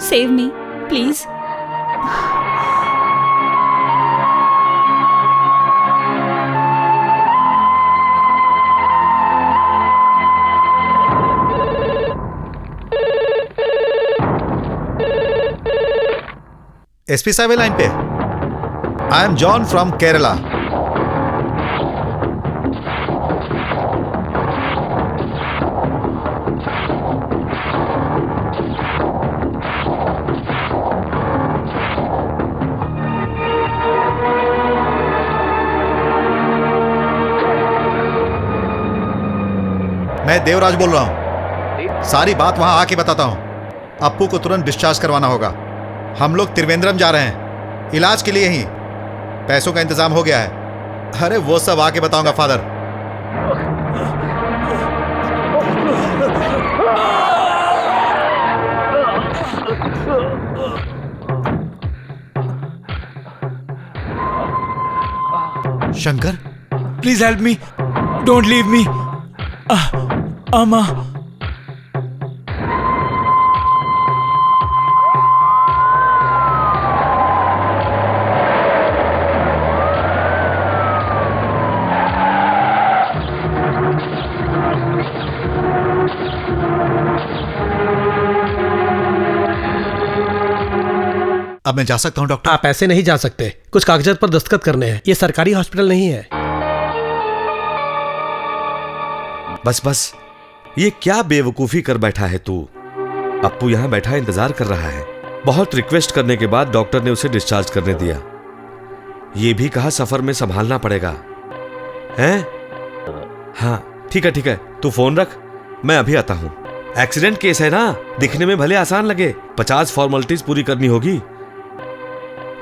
Save me please. SP साहब लाइन पे। I am John from Kerala. मैं देवराज बोल रहा हूं। सारी बात वहां आके बताता हूं। अप्पू को तुरंत डिस्चार्ज करवाना होगा। हम लोग त्रिवेंद्रम जा रहे हैं इलाज के लिए ही। पैसों का इंतजाम हो गया है। अरे वो सब आके बताऊंगा father. Shankar, please help me, don't leave me. अम्मा। अब मैं जा सकता हूं डॉक्टर? आप ऐसे नहीं जा सकते, कुछ कागजात पर दस्तखत करने हैं। ये सरकारी हॉस्पिटल नहीं है। बस बस, ये क्या बेवकूफी कर बैठा है तू। अप्पू यहां बैठा इंतजार कर रहा है। बहुत रिक्वेस्ट करने के बाद डॉक्टर ने उसे डिस्चार्ज करने दिया। ये भी कहा सफर में संभालना पड़ेगा। हैं? हाँ ठीक है, तू फोन रख, मैं अभी आता हूं। एक्सीडेंट केस है ना, दिखने में भले आसान लगे, 50 फॉर्मेलिटीज पूरी करनी होगी।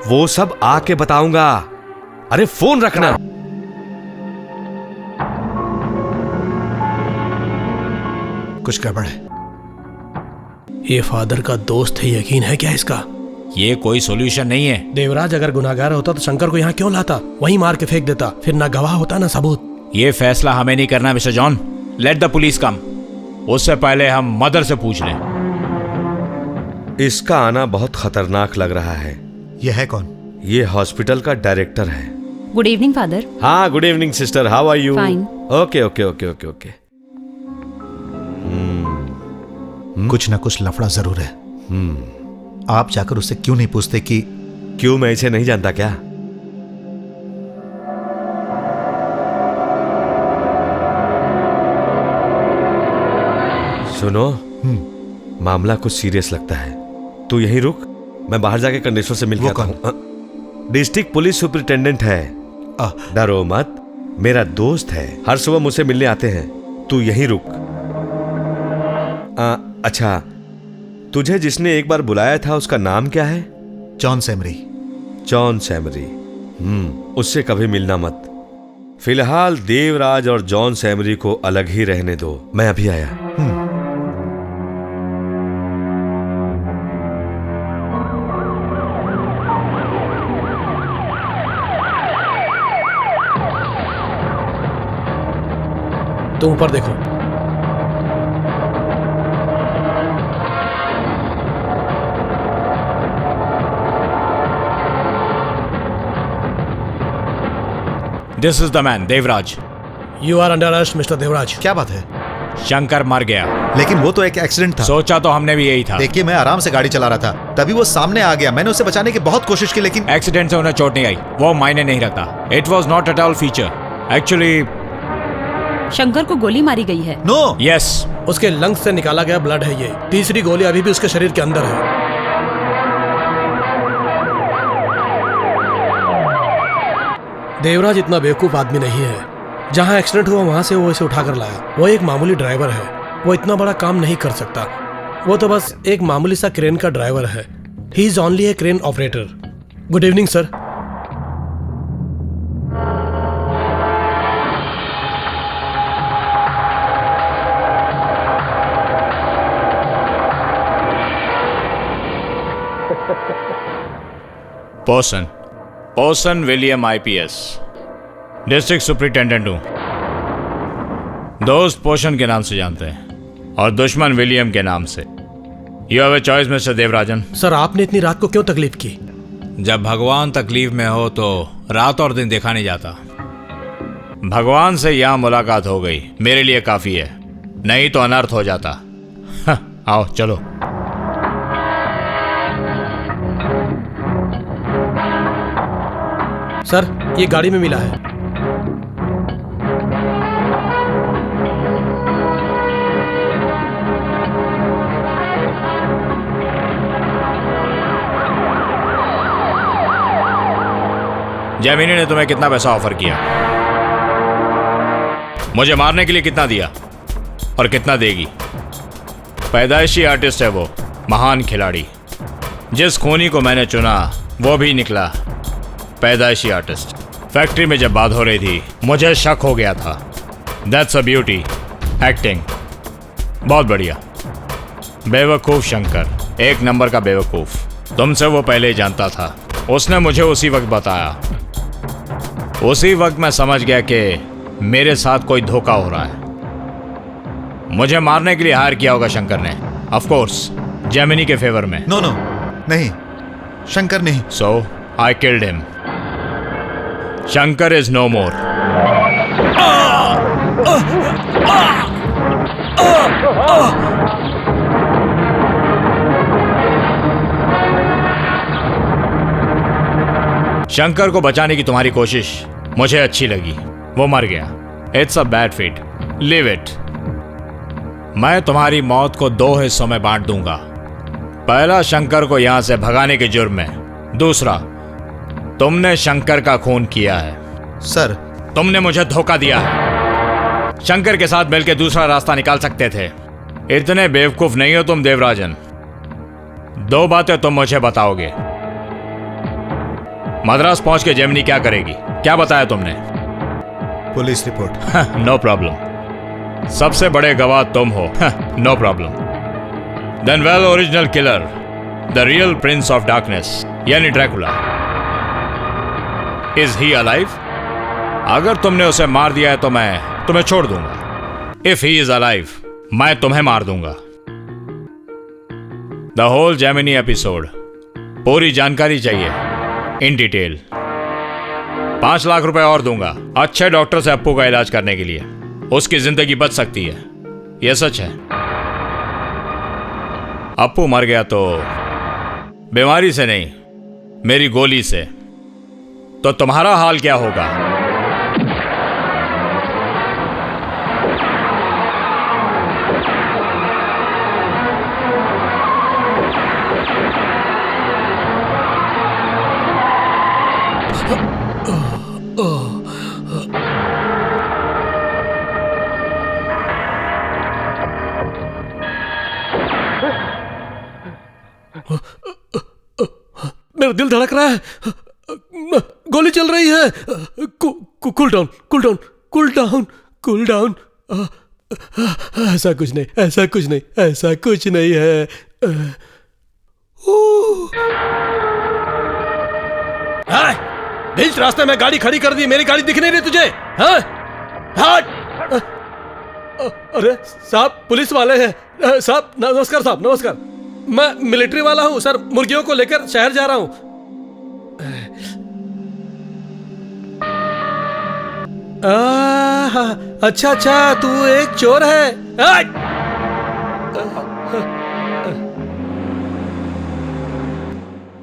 वो सब आके बताऊंगा। अरे फोन रखना। कुछ गड़बड़ है। ये फादर का दोस्त है, यकीन है क्या इसका? ये कोई सॉल्यूशन नहीं है। देवराज अगर गुनाहगार होता तो शंकर को यहाँ क्यों लाता? वहीं मार के फेंक देता, फिर ना गवाह होता ना सबूत। ये फैसला हमें नहीं करना mister John. Let the police come. उससे पहले हम मदर से पूछ लें। इसका आना बहुत खतरनाक लग रहा है। यह है कौन? ये हॉस्पिटल का डायरेक्टर है। Good evening father. हाँ good evening sister, how are you? Fine. Okay okay okay okay okay. कुछ ना कुछ लफड़ा जरूर है। आप जाकर उससे क्यों नहीं पूछते कि क्यों मैं इसे नहीं जानता क्या? सुनो, मामला कुछ सीरियस लगता है। तू यहीं रुक, मैं बाहर जाके कंडीशनर से मिल के आता हूं। डिस्ट्रिक्ट पुलिस सुपरिटेंडेंट है। डरो मत, मेरा दोस्त है, हर सुबह मुझसे मिलने आते हैं। तू यहीं रुक। अच्छा, तुझे जिसने एक बार बुलाया था उसका नाम क्या है? John summary. John summary. उससे कभी मिलना मत। फिलहाल देवराज और जॉन सैमरी को अलग ही रहने दो। मैं अभी आया। तुम ऊपर देखो। This is the man, Devraj. You are under arrest mister Devraj. क्या बात है? शंकर मर गया। लेकिन वो तो एक एक्सीडेंट था। सोचा तो हमने भी यही था। देखिए, मैं आराम से गाड़ी चला रहा था, तभी वो सामने आ गया। मैंने उसे बचाने की बहुत कोशिश की, लेकिन एक्सीडेंट से उन्हें चोट नहीं आई, वो मायने नहीं रखता। It was not at all feature. Actually Shankar को गोली मारी गई है। नो। यस। उसके लंग्स से निकाला गया ब्लड है ये। तीसरी गोली अभी भी उसके शरीर के अंदर है। देवराज इतना बेवकूफ आदमी नहीं है। जहां एक्सीडेंट हुआ वहां से वो इसे उठाकर लाया। वो एक मामूली ड्राइवर है, वो इतना बड़ा काम नहीं कर सकता। वो तो बस एक मामूली सा क्रेन का ड्राइवर है। He is only A crane operator. Good evening sir. पोसन विलियम आईपीएस, डिस्ट्रिक्ट सुपरिटेंडेंट हूं। दोस्त पोषण के नाम से जानते हैं और दुश्मन विलियम के नाम से। You have a choice mister Devarajan. Sir आपने इतनी रात को क्यों तकलीफ की? जब भगवान तकलीफ में हो तो रात और दिन देखा नहीं जाता। भगवान से यहां मुलाकात हो गई, मेरे लिए काफी है, नहीं तो अनर्थ हो जाता। आओ चलो। सर ये गाड़ी में मिला है। जैमिनी ने तुम्हें कितना पैसा ऑफर किया? मुझे मारने के लिए कितना दिया और कितना देगी? पैदाइशी आर्टिस्ट है वो, महान खिलाड़ी। जिस खूनी को मैंने चुना वो भी निकला पैदाइशी आर्टिस्ट। फैक्ट्री में जब बात हो रही थी मुझे शक हो गया था। दैट्स अ ब्यूटी, एक्टिंग बहुत बढ़िया। बेवकूफ शंकर, एक नंबर का बेवकूफ। तुमसे वो पहले ही जानता था, उसने मुझे उसी वक्त बताया। उसी वक्त मैं समझ गया कि मेरे साथ कोई धोखा हो रहा है। मुझे मारने के लिए हायर किया होगा शंकर ने, ऑफ कोर्स जैमिनी के फेवर में। नो नो नहीं, शंकर नहीं। So I killed him. Shankar is no more. Shankar को बचाने की तुम्हारी कोशिश मुझे अच्छी लगी, वो मर गया। It's a bad fate, leave it. मैं तुम्हारी मौत को 2 हिस्सों में बांट दूंगा। पहला शंकर को यहां से भगाने के जुर्म में, दूसरा तुमने शंकर का खून किया है। सर तुमने मुझे धोखा दिया है। शंकर के साथ मिलकर दूसरा रास्ता निकाल सकते थे। इतने बेवकूफ नहीं हो तुम देवराजन। 2 बातें तुम मुझे बताओगे। मद्रास पहुंच के जैमिनी क्या करेगी? क्या बताया तुमने? Police report. No problem. सबसे बड़े गवाह तुम हो। No problem. Then well, original killer, the real prince of darkness यानी ड्रैकुला, इज ही अलाइव? अगर तुमने उसे मार दिया है तो मैं तुम्हें छोड़ दूंगा। इफ ही इज अलाइव, मैं तुम्हें मार दूंगा। द होल जैमिनी एपिसोड, पूरी जानकारी चाहिए इन डिटेल। 5 लाख रुपए और दूंगा अच्छे डॉक्टर से अप्पू का इलाज करने के लिए। उसकी जिंदगी बच सकती है, यह सच है। अप्पू मर गया तो बीमारी से नहीं, मेरी गोली से। तो तुम्हारा हाल क्या होगा? मेरा दिल धड़क रहा है, गोली चल रही है। Cool down, cool down, cool down, cool down. ऐसा कुछ नहीं, ऐसा कुछ नहीं, ऐसा कुछ नहीं है। बीच रास्ते में गाड़ी खड़ी कर दी, मेरी गाड़ी दिख नहीं रही तुझे? हाँ? अरे साहब पुलिस वाले हैं। साहब नमस्कार, साहब नमस्कार। मैं मिलिट्री वाला हूं सर, मुर्गियों को लेकर शहर जा रहा हूं। अच्छा अच्छा, तू एक चोर है।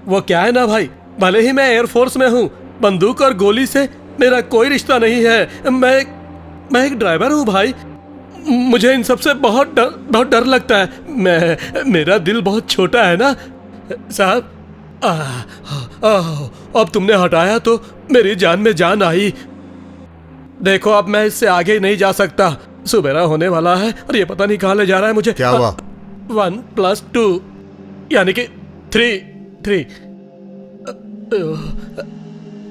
वो क्या है ना भाई, भले ही मैं एयरफोर्स में हूं, बंदूक और गोली से मेरा कोई रिश्ता नहीं है। मैं एक ड्राइवर हूं भाई। मुझे इन सब से बहुत डर लगता है। मेरा दिल बहुत छोटा है ना साहब। अब तुमने हटाया तो मेरी जान में जान आई। देखो अब मैं इससे आगे नहीं जा सकता, सुबेरा होने वाला है और ये पता नहीं कहाँ ले जा रहा है मुझे। क्या हुआ? 1 + 2 यानी कि 3।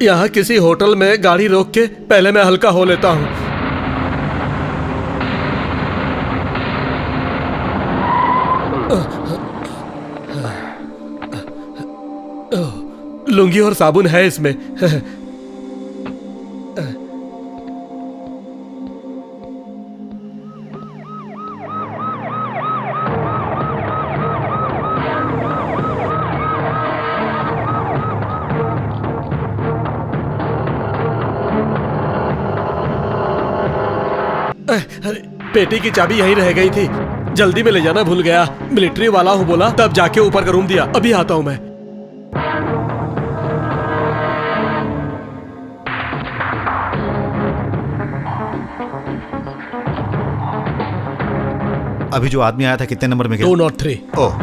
यहाँ किसी होटल में गाड़ी रोक के पहले मैं हल्का हो लेता हूँ। लुंगी और साबुन है इसमें। पेटी की चाबी यहीं रह गई थी, जल्दी में ले जाना भूल गया। मिलिट्री वाला हूँ बोला, तब जाके ऊपर का रूम दिया। अभी आता हूँ मैं। अभी जो आदमी आया था कितने नंबर में गया? 203। ओह,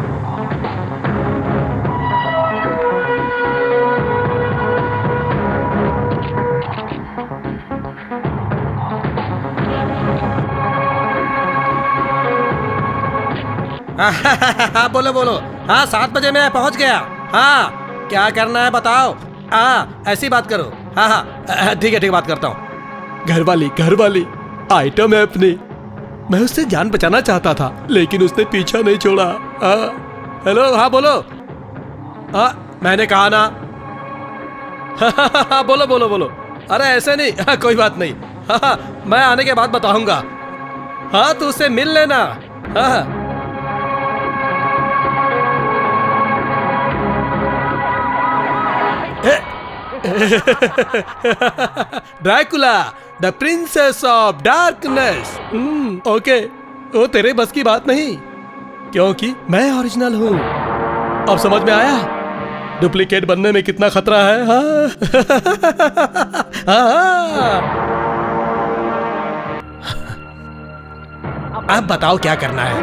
हाँ बोलो बोलो। हाँ 7 बजे मैं पहुंच गया। हाँ क्या करना है बताओ। हाँ ऐसी बात करो। हाँ हाँ ठीक है बात करता हूँ। घरवाली आइटम है अपनी। मैं उससे जान बचाना चाहता था लेकिन उसने पीछा नहीं छोड़ा। हेलो हाँ बोलो। हाँ मैंने कहा ना। हाँ बोलो बोलो बोलो। अरे ऐसे नहीं। हाँ कोई बात नहीं। हाँ मैं आने के बाद बताऊंगा। हाँ तो उससे मिल लेना। हाँ Dracula the princess of darkness. Okay वो तेरे बस की बात नहीं क्योंकि मैं ओरिजिनल हूँ। अब समझ में आया डुप्लीकेट बनने में कितना खतरा है। हाँ हाँ अब बताओ क्या करना है।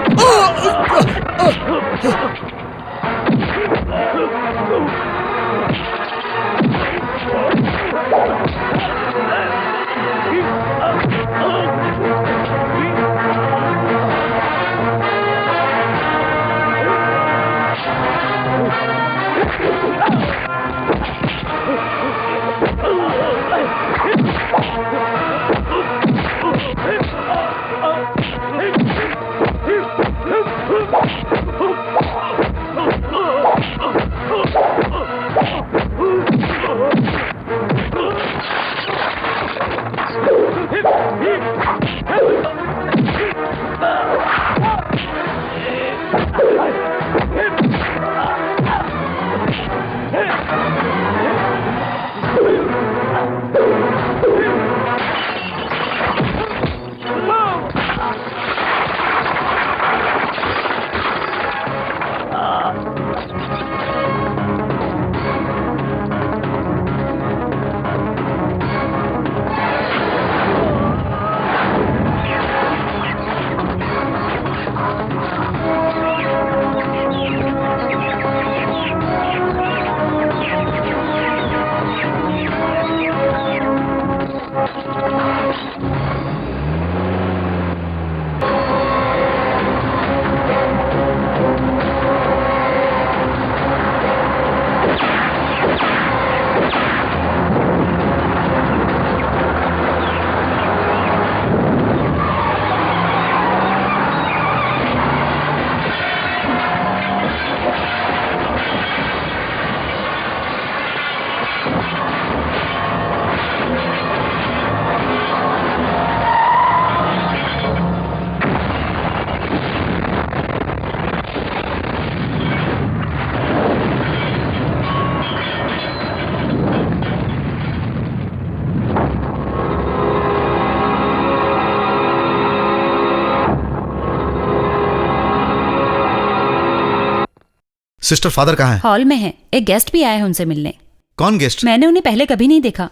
सिस्टर फादर कहाँ है? हॉल में है। एक गेस्ट भी आए हैं उनसे मिलने। कौन गेस्ट? मैंने उन्हें पहले कभी नहीं देखा।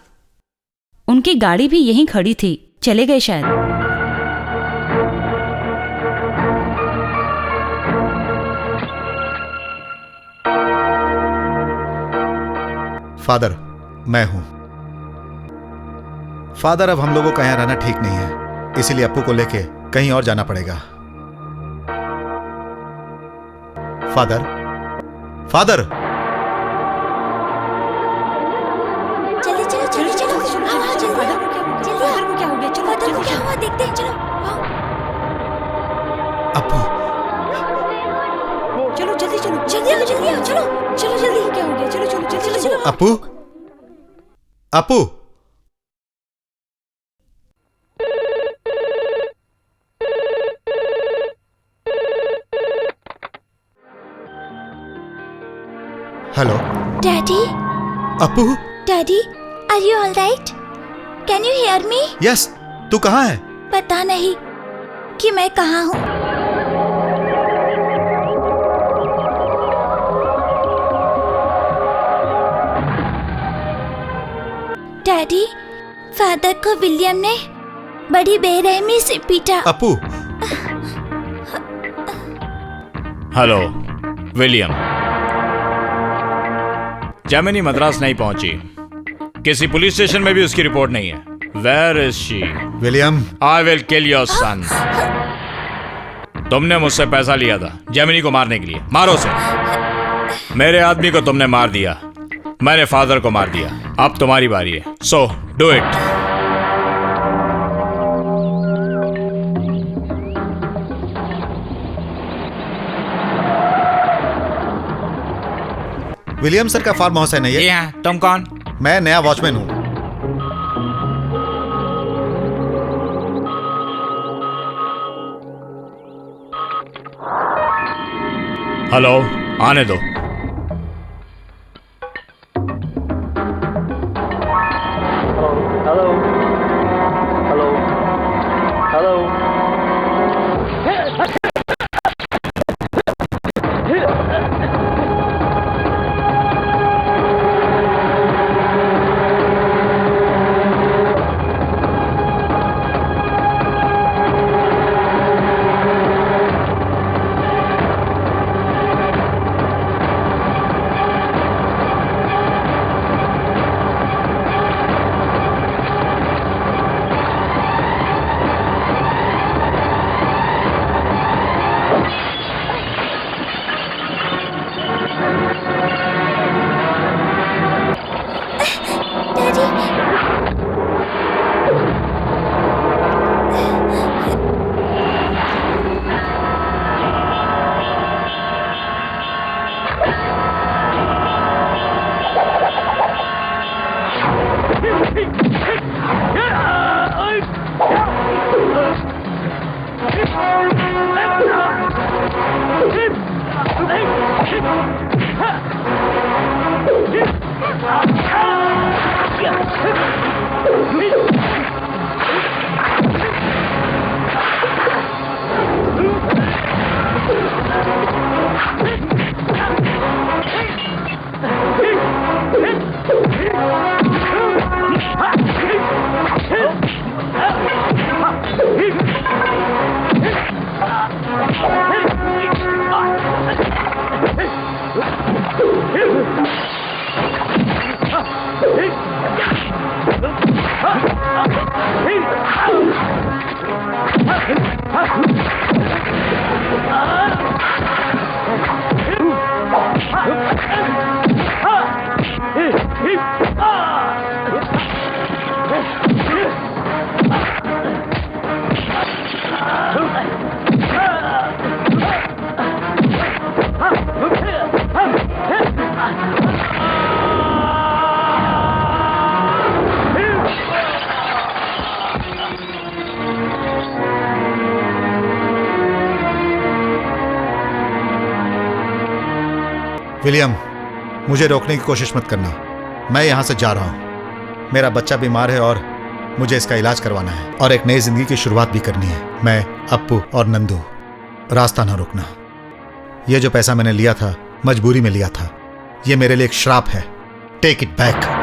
उनकी गाड़ी भी यहीं खड़ी थी, चले गए शायद। फादर मैं हूं। फादर अब हम लोगों का यहां रहना ठीक नहीं है, इसीलिए अप्पू को लेके कहीं और जाना पड़ेगा। फादर फादर जल्दी चलो चलो चलो जल्दी फादर को क्या हो गया? चलो फादर को क्या हुआ देखते हैं। चलो अप्पू चलो जल्दी चलो जल्दी आओ चलो चलो जल्दी क्या हो गया? चलो चलो चलो चलो Apu, Apu, hello daddy, Apu. Daddy, are you all right? Can you hear me? Yes, तू कहाँ है? पता नहीं कि मैं कहाँ हूँ। डैडी, फादर को विलियम ने बड़ी बेरहमी से पीटा। अपू। हेलो विलियम, जेमिनी मद्रास नहीं पहुंची, किसी पुलिस स्टेशन में भी उसकी रिपोर्ट नहीं है। Where is she? William, I will kill your son. तुमने मुझसे पैसा लिया था जेमिनी को मारने के लिए, मारो उसे। मेरे आदमी को तुमने मार दिया, मैंने फादर को मार दिया, अब तुम्हारी बारी है, so do it. William sir का फार्म हाउस है नहीं जी है? हाँ, तुम कौन? मैं नया वॉचमैन हूँ। हेलो, आने दो। विलियम, मुझे रोकने की कोशिश मत करना। मैं यहाँ से जा रहा हूँ। मेरा बच्चा बीमार है और मुझे इसका इलाज करवाना है और एक नई जिंदगी की शुरुआत भी करनी है। मैं, अप्पू और नंदू, रास्ता ना रोकना। ये जो पैसा मैंने लिया था, मजबूरी में लिया था। ये मेरे लिए एक श्राप है। Take it back.